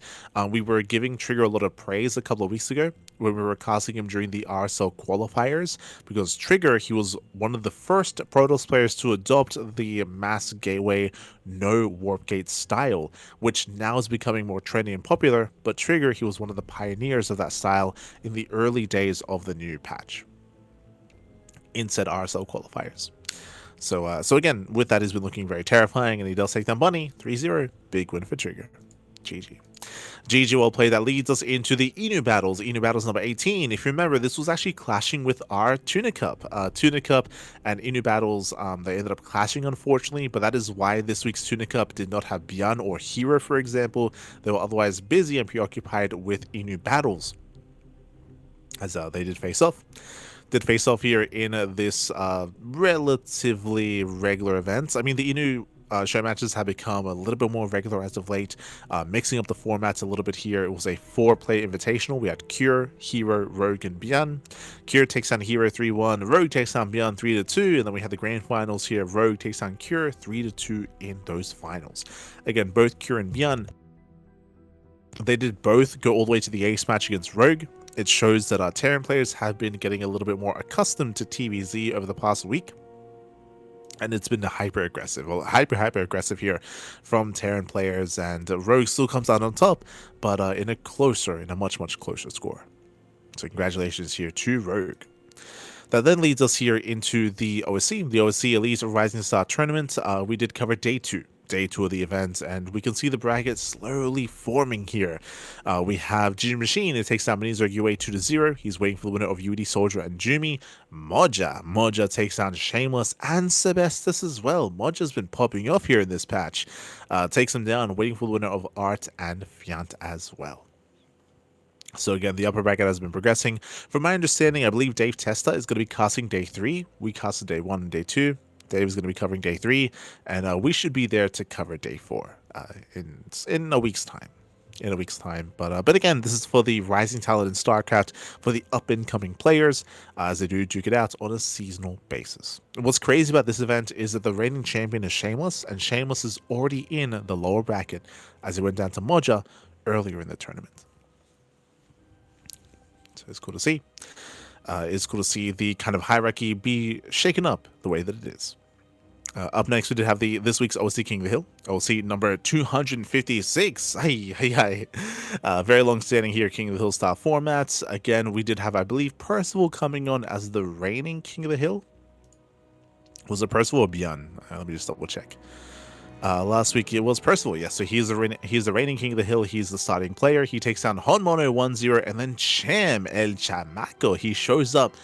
We were giving Trigger a lot of praise a couple of weeks ago when we were casting him during the RSL qualifiers, because Trigger, he was one of the first Protoss players to adopt the mass gateway no warp gate style, which now is becoming more trendy and popular. But Trigger, he was one of the pioneers of that style in the early days of the new patch in said RSL qualifiers. So again, with that, he's been looking very terrifying, and he does take down Bunny 3-0. Big win for Trigger. GG. GG, well played. That leads us into the Inu battles. Inu battles number 18. If you remember, this was actually clashing with our Tuna Cup. Tuna Cup and Inu battles, they ended up clashing, unfortunately, but that is why this week's Tuna Cup did not have Björn or Hero, for example. They were otherwise busy and preoccupied with Inu battles, as they did face off. Here in this relatively regular event. I mean, the Inu show matches have become a little bit more regular as of late, mixing up the formats a little bit here. It was a 4-play invitational. We had Cure, Hero, Rogue, and Björn. Cure takes down Hero 3-1, Rogue takes down Björn 3-2, and then we had the grand finals here. Rogue takes down Cure 3-2 in those finals. Again, both Cure and Björn, they did both go all the way to the ace match against Rogue. It shows that our Terran players have been getting a little bit more accustomed to TVZ over the past week. And it's been hyper aggressive here from Terran players, and Rogue still comes out on top, but in a much closer score. So congratulations here to Rogue. That then leads us here into the OSC Elite Rising Star Tournament. We did cover day 2 of the event, and we can see the bracket slowly forming here. We have Jin Machine. It takes down Benizor UA 2-0. He's waiting for the winner of UD Soldier and Jumi. Moja takes down Shameless and Sebestus as well. Moja's been popping off here in this patch. Takes him down, waiting for the winner of Art and Fiant as well. So again, the upper bracket has been progressing. From my understanding, I believe Dave Testa is going to be casting day 3. We casted day 1 and day 2. Dave is going to be covering day 3, and we should be there to cover day 4 in a week's time. But again, this is for the rising talent in StarCraft, for the up-and-coming players, as they do duke it out on a seasonal basis. What's crazy about this event is that the reigning champion is Shameless, and Shameless is already in the lower bracket, as he went down to Moja earlier in the tournament. So it's cool to see. It's cool to see the kind of hierarchy be shaken up the way that it is. Up next, we did have this week's OSC King of the Hill, OSC number 256. Very long-standing here, King of the Hill style formats. Again, we did have, I believe, Percival coming on as the reigning King of the Hill. Was it Percival or Bjorn? Let me just double check. Last week it was Percival, yes. So he's the reigning King of the Hill. He's the starting player. He takes down Honmono 1-0, and then Cham El Chamaco. He shows up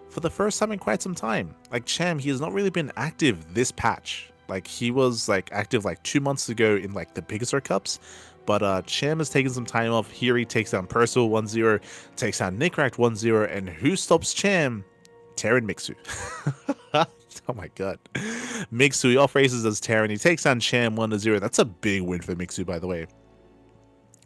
for the first time in quite some time. Like Cham, he has not really been active this patch. Like he was like active like 2 months ago in like the bigger cups. But Cham has taken some time off. Here he takes down Percival 1-0, takes down Nickrack 1-0, and who stops Cham? Terran Mixu. Oh my god. Mixu, he off races as Terran. He takes down Cham 1-0. That's a big win for Mixu, by the way.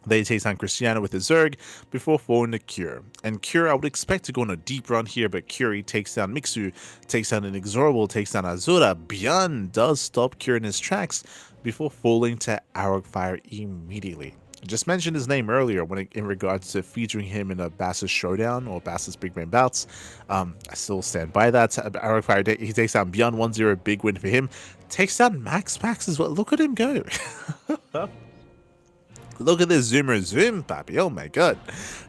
They takes down Cristiano with his Zerg before falling to Cure. And Cure, I would expect to go on a deep run here, but Cure takes down Mixu, takes down Inexorable, takes down Azura. Bjorn does stop Cure in his tracks before falling to Arrow Fire immediately. I just mentioned his name earlier in regards to featuring him in a Bass's Showdown or Bass's Big Man Bouts. I still stand by that. Arrow Fire, he takes down Bjorn 1-0, big win for him. Takes down Max as well. Look at him go. Look at this zoomer zoom, papi. Oh my god.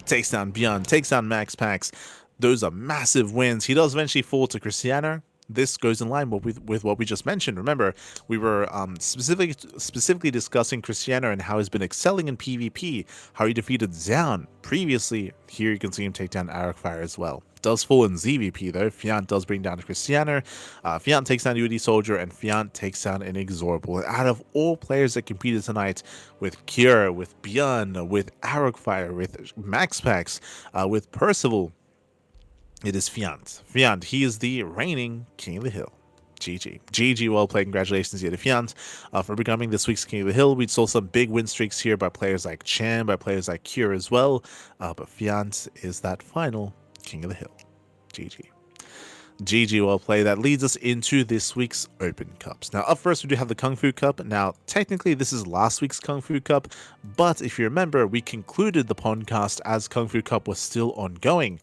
Takes down Bjorn, takes down Max Pax. Those are massive wins. He does eventually fall to Cristiano. This goes in line with what we just mentioned. Remember, we were specifically discussing Cristiano and how he's been excelling in PvP, how he defeated Zaun previously. Here you can see him take down Arcfire as well. Does fall in ZVP though. Fiant does bring down Cristiano. Fiant takes down UD Soldier, and Fiant takes down Inexorable. And out of all players that competed tonight, with Cure, with Bjorn, with Arcfire, with Maxpax, with Percival, it is Fiant. Fiant, he is the reigning King of the Hill. GG. GG, well played. Congratulations here to Fiant for becoming this week's King of the Hill. We saw some big win streaks here by players like Cham, by players like Cure as well. But Fiant is that final King of the Hill. GG. GG, well played. That leads us into this week's Open Cups. Now, up first, we do have the Kung Fu Cup. Now, technically, this is last week's Kung Fu Cup, but if you remember, we concluded the podcast as Kung Fu Cup was still ongoing.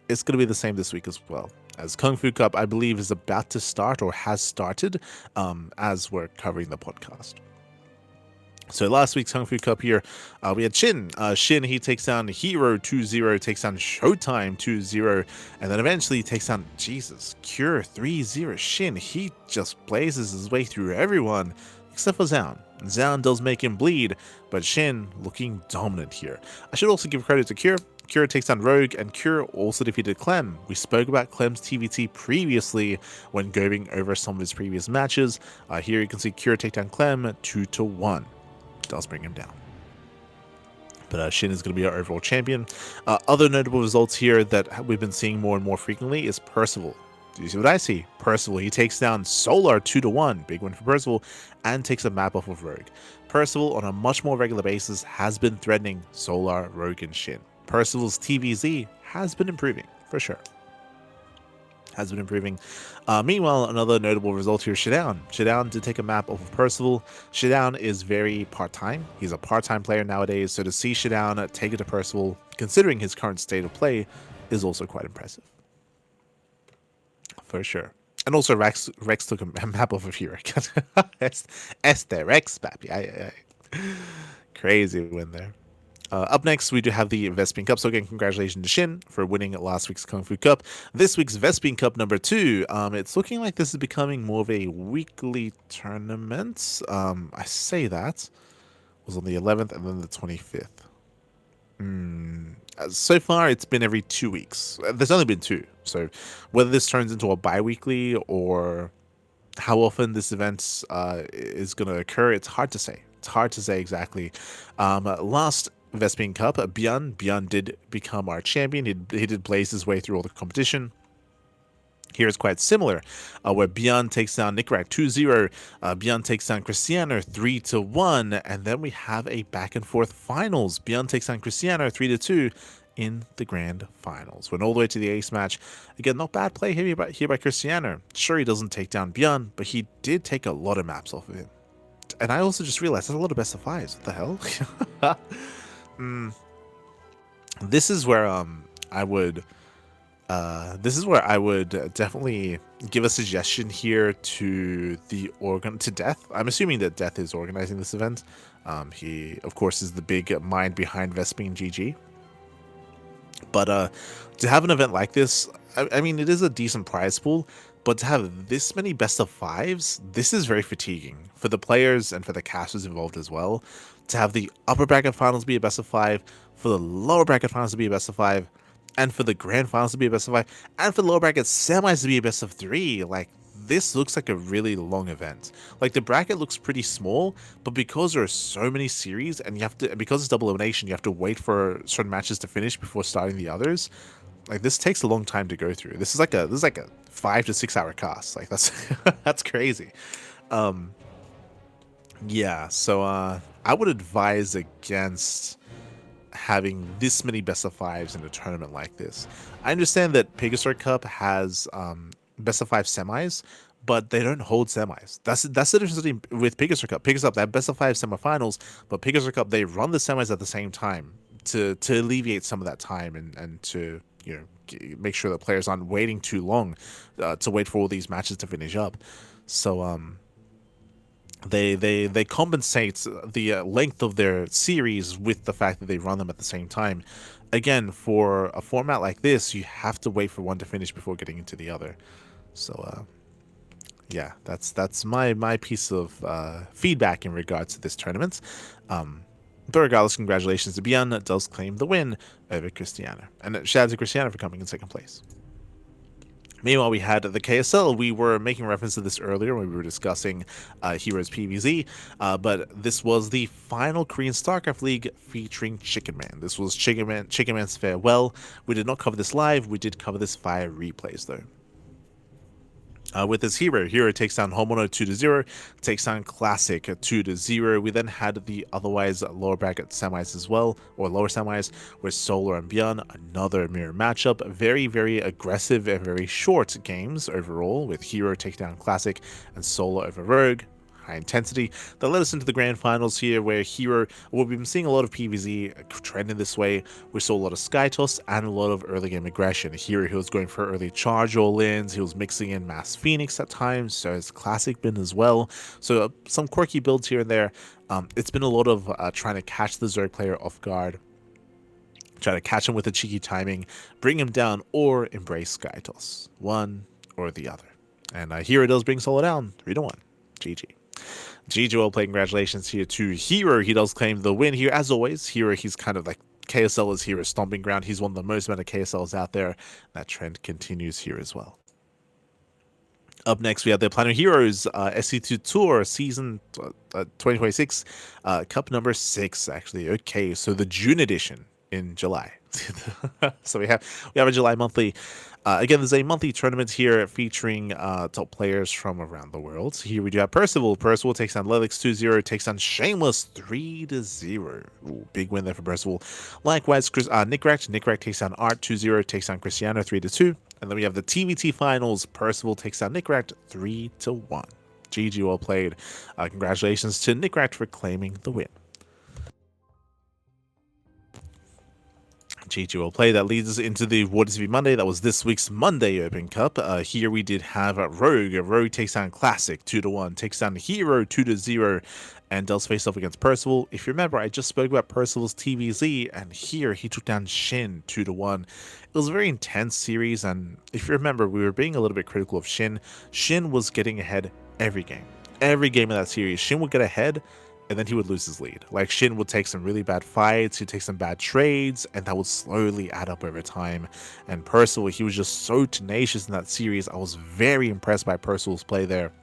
It's going to be the same this week as well, as Kung Fu Cup, I believe, is about to start or has started as we're covering the podcast. So last week's Kung Fu Cup here, we had Shin. Shin, he takes down Hero 2-0, takes down Showtime 2-0, and then eventually takes down, Jesus, Cure 3-0. Shin, he just blazes his way through everyone, except for Zaun. Zaun does make him bleed, but Shin looking dominant here. I should also give credit to Cure. Cure takes down Rogue, and Cure also defeated Clem. We spoke about Clem's TVT previously when going over some of his previous matches. Here you can see Cure take down Clem 2-1. Does bring him down. But Shin is going to be our overall champion. Other notable results here that we've been seeing more and more frequently is Percival. Do you see what I see? Percival, he takes down Solar 2-1. Big win for Percival, and takes a map off of Rogue. Percival, on a much more regular basis, has been threatening Solar, Rogue, and Shin. Percival's TVZ has been improving, for sure. Has been improving. Meanwhile, another notable result here, Shidown. Shidown did take a map off of Percival. Shidown is very part-time. He's a part-time player nowadays, so to see Shidown take it to Percival, considering his current state of play, is also quite impressive. For sure. And also Rex took a map off of Hero. Este Rex, papi. Crazy win there. Up next, we do have the Vespine Cup. So again, congratulations to Shin for winning last week's Kung Fu Cup. This week's Vespine Cup number 2. It's looking like this is becoming more of a weekly tournament. I say that. It was on the 11th and then the 25th. So far, it's been every 2 weeks. There's only been 2. So whether this turns into a bi-weekly or how often this event is going to occur, it's hard to say. It's hard to say exactly. Last Vespine Cup, Bjorn did become our champion. He did blaze his way through all the competition. Here is quite similar, where Bjorn takes down Nickrack 2-0, Bjorn takes down Cristiano 3-1, and then we have a back and forth finals. Bjorn takes down Cristiano 3-2 in the grand finals. Went all the way to the ace match. Again, not bad play here by Cristiano. Sure, he doesn't take down Bjorn, but he did take a lot of maps off of him. And I also just realized there's a lot of best of fives. What the hell? This is where I would this is where I would definitely give a suggestion here to to Death. I'm assuming that Death is organizing this event. He, of course, is the big mind behind Vesping GG. But to have an event like this, I mean, it is a decent prize pool, but to have this many best of fives, this is very fatiguing for the players and for the casters involved as well. To have the upper bracket finals be a best of five, for the lower bracket finals to be a best of five, and for the grand finals to be a best of five, and for the lower bracket semis to be a best of three, like, this looks like a really long event. Like, the bracket looks pretty small, but because there are so many series and you have to, because it's double elimination, you have to wait for certain matches to finish before starting the others. Like, this takes a long time to go through. This is like a 5 to 6 hour cast. Like, that's that's crazy. Yeah, so I would advise against having this many best of fives in a tournament like this. I understand that Pegasus Cup has best of five semis, but they don't hold semis. That's the difference with Pegasus Cup. Pegasus Cup, they have best of five semifinals, but Pegasus Cup, they run the semis at the same time to alleviate some of that time and to, you know, make sure that players aren't waiting too long to wait for all these matches to finish up. So they compensate the length of their series with the fact that they run them at the same time. Again, for a format like this, you have to wait for one to finish before getting into the other. So yeah, that's my piece of feedback in regards to this tournament. But regardless, congratulations to Bian, that does claim the win over Christiana, and shout out to Christiana for coming in second place. Meanwhile, we had the KSL. We were making reference to this earlier when we were discussing Heroes PvZ, but this was the final Korean StarCraft League featuring Chickenman. This was Chickenman's farewell. We did not cover this live. We did cover this via replays, though. With his Hero takes down Homono 2-0, takes down Classic 2-0. We then had the otherwise lower bracket semis as well, or lower semis, with Solar and Bjorn, another mirror matchup. Very, very aggressive and very short games overall, with Hero take down Classic and Solar over Rogue. High intensity that led us into the grand finals here, where Hero, well, we've been seeing a lot of PvZ trending this way. We saw a lot of sky toss and a lot of early game aggression. Hero, he was going for early charge all-ins, he was mixing in mass Phoenix at times, so his Classic bin as well. So some quirky builds here and there. It's been a lot of trying to catch the Zerg player off guard, try to catch him with a cheeky timing, bring him down, or embrace sky toss, one or the other. And Hero does bring Solo down 3-1. GG. GG, well played. Congratulations here to Hero. He does claim the win here. As always, Hero, he's kind of like KSL is Hero's stomping ground. He's one of the most amount of KSLs out there. That trend continues here as well. Up next, we have the Planet Heroes SC2 Tour Season 2026, Cup number 6, actually. Okay, so the June edition in July. So we have a July monthly. Again, there's a monthly tournament here featuring top players from around the world. Here we do have Percival. Percival takes on Lelix 2-0, takes on Shameless 3-0. Ooh, big win there for Percival. Likewise, Nickrat. Nickrat takes on Art 2-0, takes on Cristiano 3-2. And then we have the TVT finals. Percival takes on Nickrat 3-1. GG, well played. Congratulations to Nickrat for claiming the win. GG, well played. That leads us into the WardiTV Monday. That was this week's Monday Open Cup. Here we did have Rogue. Rogue takes down Classic 2-1, takes down Hero 2-0, and does face off against Percival. If you remember, I just spoke about Percival's TVZ, and here he took down Shin 2-1. It was a very intense series, and if you remember, we were being a little bit critical of Shin. Shin was getting ahead every game. Every game of that series, Shin would get ahead, and then he would lose his lead. Like, Shin would take some really bad fights, he'd take some bad trades, and that would slowly add up over time. And Percival, he was just so tenacious in that series. I was very impressed by Percival's play there,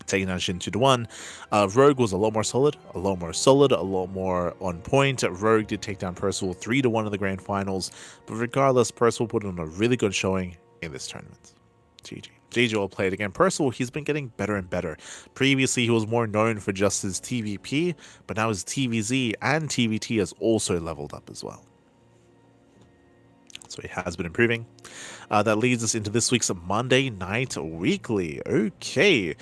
taking down Shin 2-1. Rogue was a lot more solid, a lot more on point. Rogue did take down Percival 3-1 in the grand finals, but regardless, Percival put on a really good showing in this tournament. GG. GG, well played. Again, Percival, he's been getting better and better. Previously, he was more known for just his TVP, but now his TVZ and TVT has also leveled up as well. So he has been improving. That leads us into this week's Monday Night Weekly. Okay.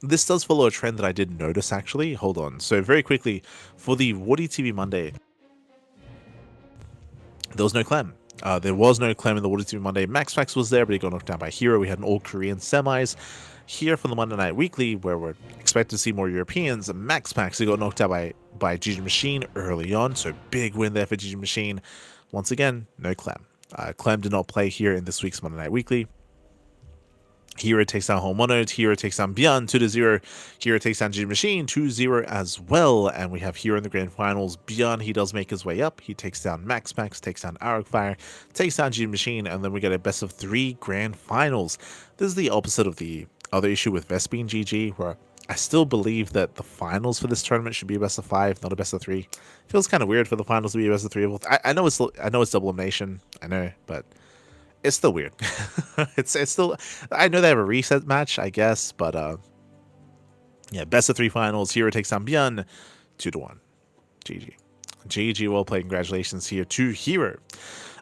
This does follow a trend that I did notice, actually. Hold on. So very quickly, for the WardiTV Monday, there was no Clem. There was no Clem in the WardiTV Monday. Max Pax was there, but he got knocked down by Hero. We had an all-Korean semis. Here for the Monday Night Weekly, where we're expected to see more Europeans, Max Pax, he got knocked out by GG Machine early on, so big win there for GG Machine. Once again, no Clem. Clem did not play here in this week's Monday Night Weekly. Hero takes down Hormono, Hero takes down Beyond 2-0, Hero takes down G Machine 2-0 as well, and we have Hero in the grand finals. Beyond, he does make his way up, he takes down Max Pax, takes down Fire, takes down G Machine, and then we get a best of 3 grand finals. This is the opposite of the other issue with Vespine GG, where I still believe that the finals for this tournament should be a best of 5, not a best of 3. Feels kind of weird for the finals to be a best of 3. I know it's double elimination, I know, but it's still weird. it's still, I know they have a reset match, I guess, but yeah, best of 3 finals. Hero takes down Beyond 2-1. GG. GG, well played. Congratulations here to Hero.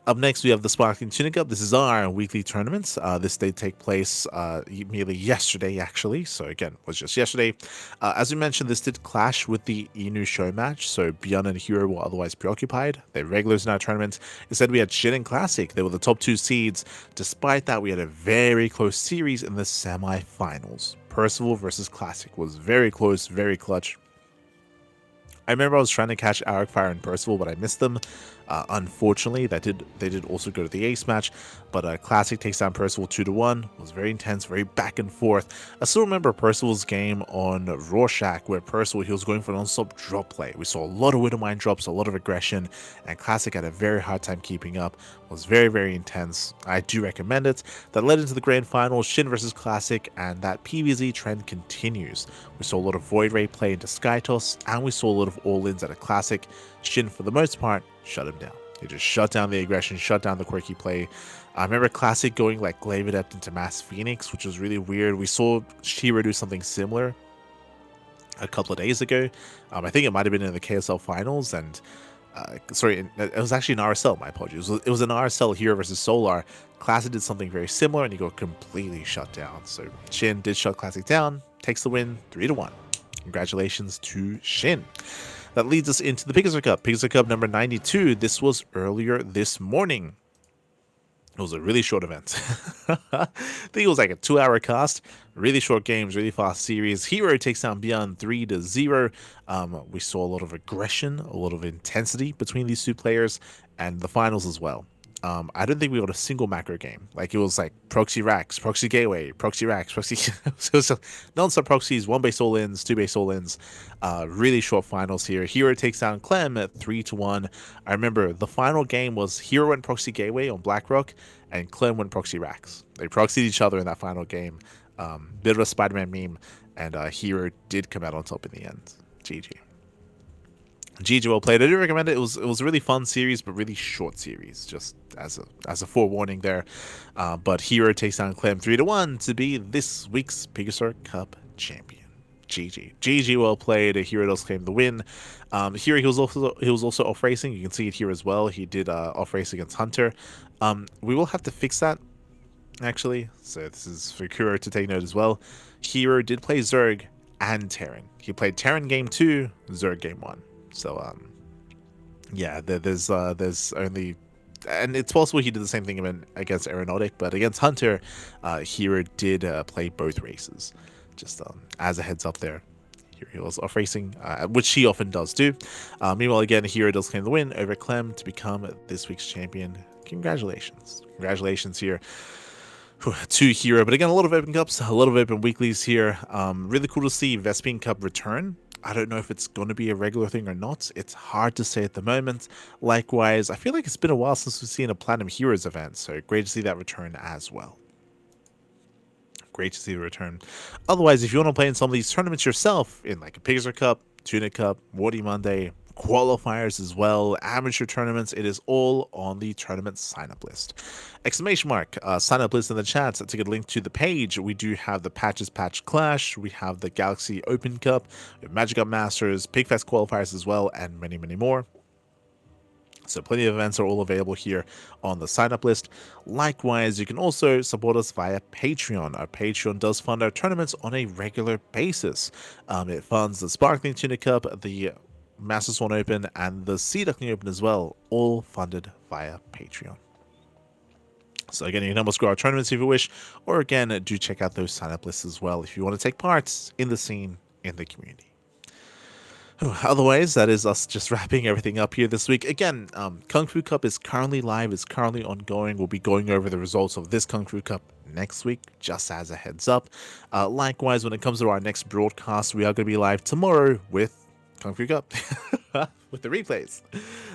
Up next, we have the Sparkling Tunic Cup. This is our weekly tournament. This did take place merely yesterday, actually. So again, was just yesterday. As we mentioned, this did clash with the Inu show match. So Beyond and Hero were otherwise preoccupied. They're regulars in our tournament. Instead, we had Shin and Classic. They were the top 2 seeds. Despite that, we had a very close series in the semi-finals. Percival versus Classic was very close, very clutch. I remember I was trying to catch Fire and Percival, but I missed them. Unfortunately, they did also go to the ace match, but Classic takes down Percival 2-1. It was very intense, very back and forth. I still remember Percival's game on Rorschach, where Percival, he was going for non-stop drop play. We saw a lot of Widowmine drops, a lot of aggression, and Classic had a very hard time keeping up. It was very, very intense. I do recommend it. That led into the grand final, Shin versus Classic, and that PvZ trend continues. We saw a lot of Void Ray play into Skytoss, and we saw a lot of all-ins at a Classic. Shin, for the most part, shut him down. He just shut down the aggression, shut down the quirky play. I remember Classic going like Glaive Adept into Mass Phoenix, which was really weird. We saw Shiro do something similar a couple of days ago. I think it might have been in the KSL finals, and sorry, it was actually an RSL, my apologies. It was an RSL Hero versus Solar. Classic did something very similar, and he got completely shut down. So Shin did shut Classic down, takes the win 3-1. Congratulations to Shin. That leads us into the Pigazor Cup. Pigazor Cup number 92. This was earlier this morning. It was a really short event. I think it was like a 2-hour cast. Really short games, really fast series. Hero takes down Beyond 3-0. We saw a lot of aggression, a lot of intensity between these 2 players, and the finals as well. I don't think we got a single macro game. Like, it was like proxy racks, proxy gateway, proxy racks, proxy. It was non-stop proxies, 1 base all-ins, 2 base all-ins. Really short finals here. Hero takes down Clem at 3-1. I remember the final game was Hero went proxy gateway on BlackRock, and Clem went proxy racks. They proxied each other in that final game. Bit of a Spider-Man meme, and Hero did come out on top in the end. GG. GG, well played. I do recommend it. It was a really fun series, but really short series, just as a forewarning there. But Hero takes down Clem 3-1 to be this week's Pigazor Cup champion. GG, well played. Hero does claim the win. Hero, he was also off racing. You can see it here as well. He did off race against Hunter. We will have to fix that, actually. So this is for Kuro to take note as well. Hero did play Zerg and Terran. He played Terran game 2, Zerg game 1. So yeah, there's only, and it's possible he did the same thing against Aeronautic, but against Hunter, Hero did play both races. Just as a heads up there. He was off racing, which he often does do. Meanwhile, again, Hero does claim the win over Clem to become this week's champion. Congratulations here to Hero. But again, a lot of open cups, a lot of open weeklies here. Really cool to see Vespine Cup return. I don't know if it's going to be a regular thing or not. It's hard to say at the moment. Likewise, I feel like it's been a while since we've seen a Platinum Heroes event, so great to see that return as well. Great to see the return. Otherwise, if you want to play in some of these tournaments yourself, in like a Pigazor Cup, Tunic Cup, Wardy Monday, qualifiers as well, amateur tournaments, it is all on the tournament sign-up list. Exclamation mark, sign-up list in the chat to get a link to the page. We do have the Patches Patch Clash, we have the Galaxy Open Cup, Magic Up Masters, Pigfest qualifiers as well, and many, many more. So plenty of events are all available here on the sign-up list. Likewise, you can also support us via Patreon. Our Patreon does fund our tournaments on a regular basis. It funds the Sparkling Tunic Cup, the Masters 1 Open, and the Sea Duckling Open as well, all funded via Patreon. So again, you can almost grow our tournaments if you wish, or again, do check out those sign-up lists as well if you want to take part in the scene, in the community. Otherwise, that is us just wrapping everything up here this week. Again, Kung Fu Cup is currently live, is currently ongoing. We'll be going over the results of this Kung Fu Cup next week, just as a heads up. Likewise, when it comes to our next broadcast, we are going to be live tomorrow with Kung Fu Cup with the replays.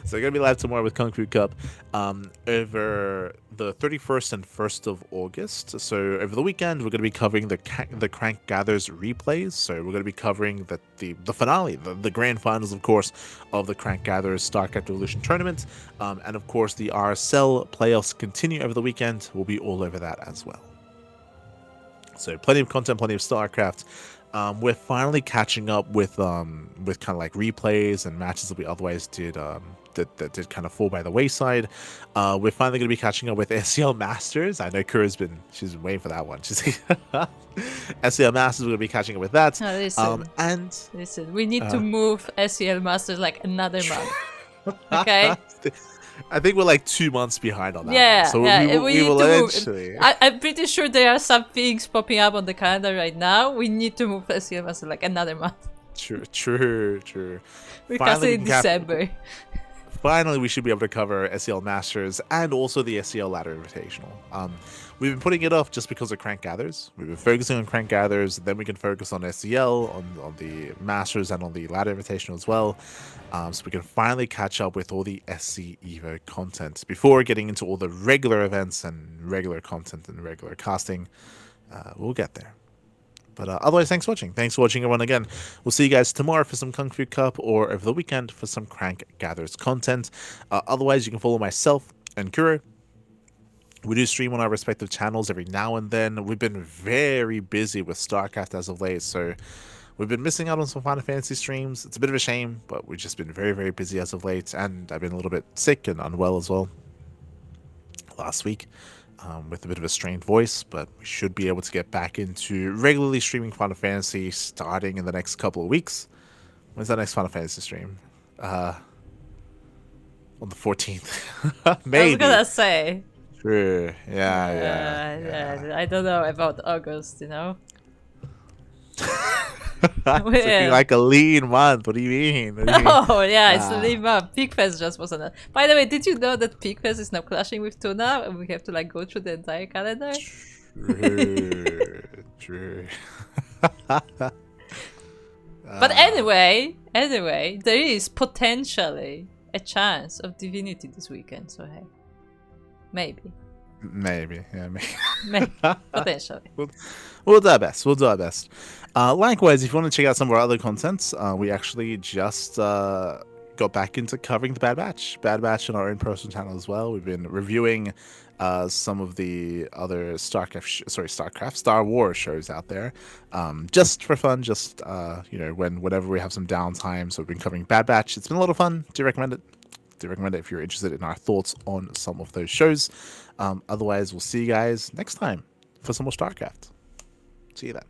So we're going to be live tomorrow with Kung Fu Cup over the 31st and 1st of August. So over the weekend, we're going to be covering the Crank Gathers replays. So we're going to be covering the finale, the grand finals, of course, of the Crank Gathers StarCraft Evolution Tournament. And of course, the RSL playoffs continue over the weekend. We'll be all over that as well. So plenty of content, plenty of StarCraft. We're finally catching up with kind of like replays and matches that we otherwise did that did kind of fall by the wayside. We're finally going to be catching up with SEL Masters. I know Kura's she's been waiting for that one. She's SEL Masters, we're going to be catching up with that. No, listen, we need to move SEL Masters like another month. Okay. I think we're like 2 months behind on that. Yeah, one. So yeah, we will eventually. I'm pretty sure there are some things popping up on the calendar right now. We need to move SEO Master like another month. True. We're casting in December. Finally, we should be able to cover SEL Masters and also the SEL Ladder Invitational. We've been putting it off just because of Crank Gathers. We've been focusing on Crank Gathers, then we can focus on SEL, on the Masters, and on the Ladder Invitational as well. So we can finally catch up with all the SC Evo content before getting into all the regular events and regular content and regular casting. We'll get there. But otherwise, thanks for watching. Thanks for watching, everyone, again. We'll see you guys tomorrow for some Kung Fu Cup or over the weekend for some Crank Gathers content. Otherwise, you can follow myself and Kuro. We do stream on our respective channels every now and then. We've been very busy with StarCraft as of late, so we've been missing out on some Final Fantasy streams. It's a bit of a shame, but we've just been very, very busy as of late, and I've been a little bit sick and unwell as well last week. With a bit of a strained voice, but we should be able to get back into regularly streaming Final Fantasy starting in the next couple of weeks. When's that next Final Fantasy stream? On the 14th. Maybe. I was gonna say. Sure. Yeah. I don't know about August, you know? It's looking like a lean month. What do you mean? Oh, yeah, it's a lean month. Pigfest just wasn't. By the way, did you know that Pigfest is now clashing with Tuna and we have to like go through the entire calendar? True. But anyway, there is potentially a chance of Divinity this weekend, so hey. Maybe. Maybe. Potentially. We'll do our best. Likewise, if you want to check out some of our other contents, we actually just got back into covering the Bad Batch on our own personal channel as well. We've been reviewing some of the other Star Wars shows out there, just for fun, just whenever we have some downtime. So we've been covering Bad Batch. It's been a lot of fun. Do recommend it if you're interested in our thoughts on some of those shows. Otherwise, we'll see you guys next time for some more StarCraft. See you then.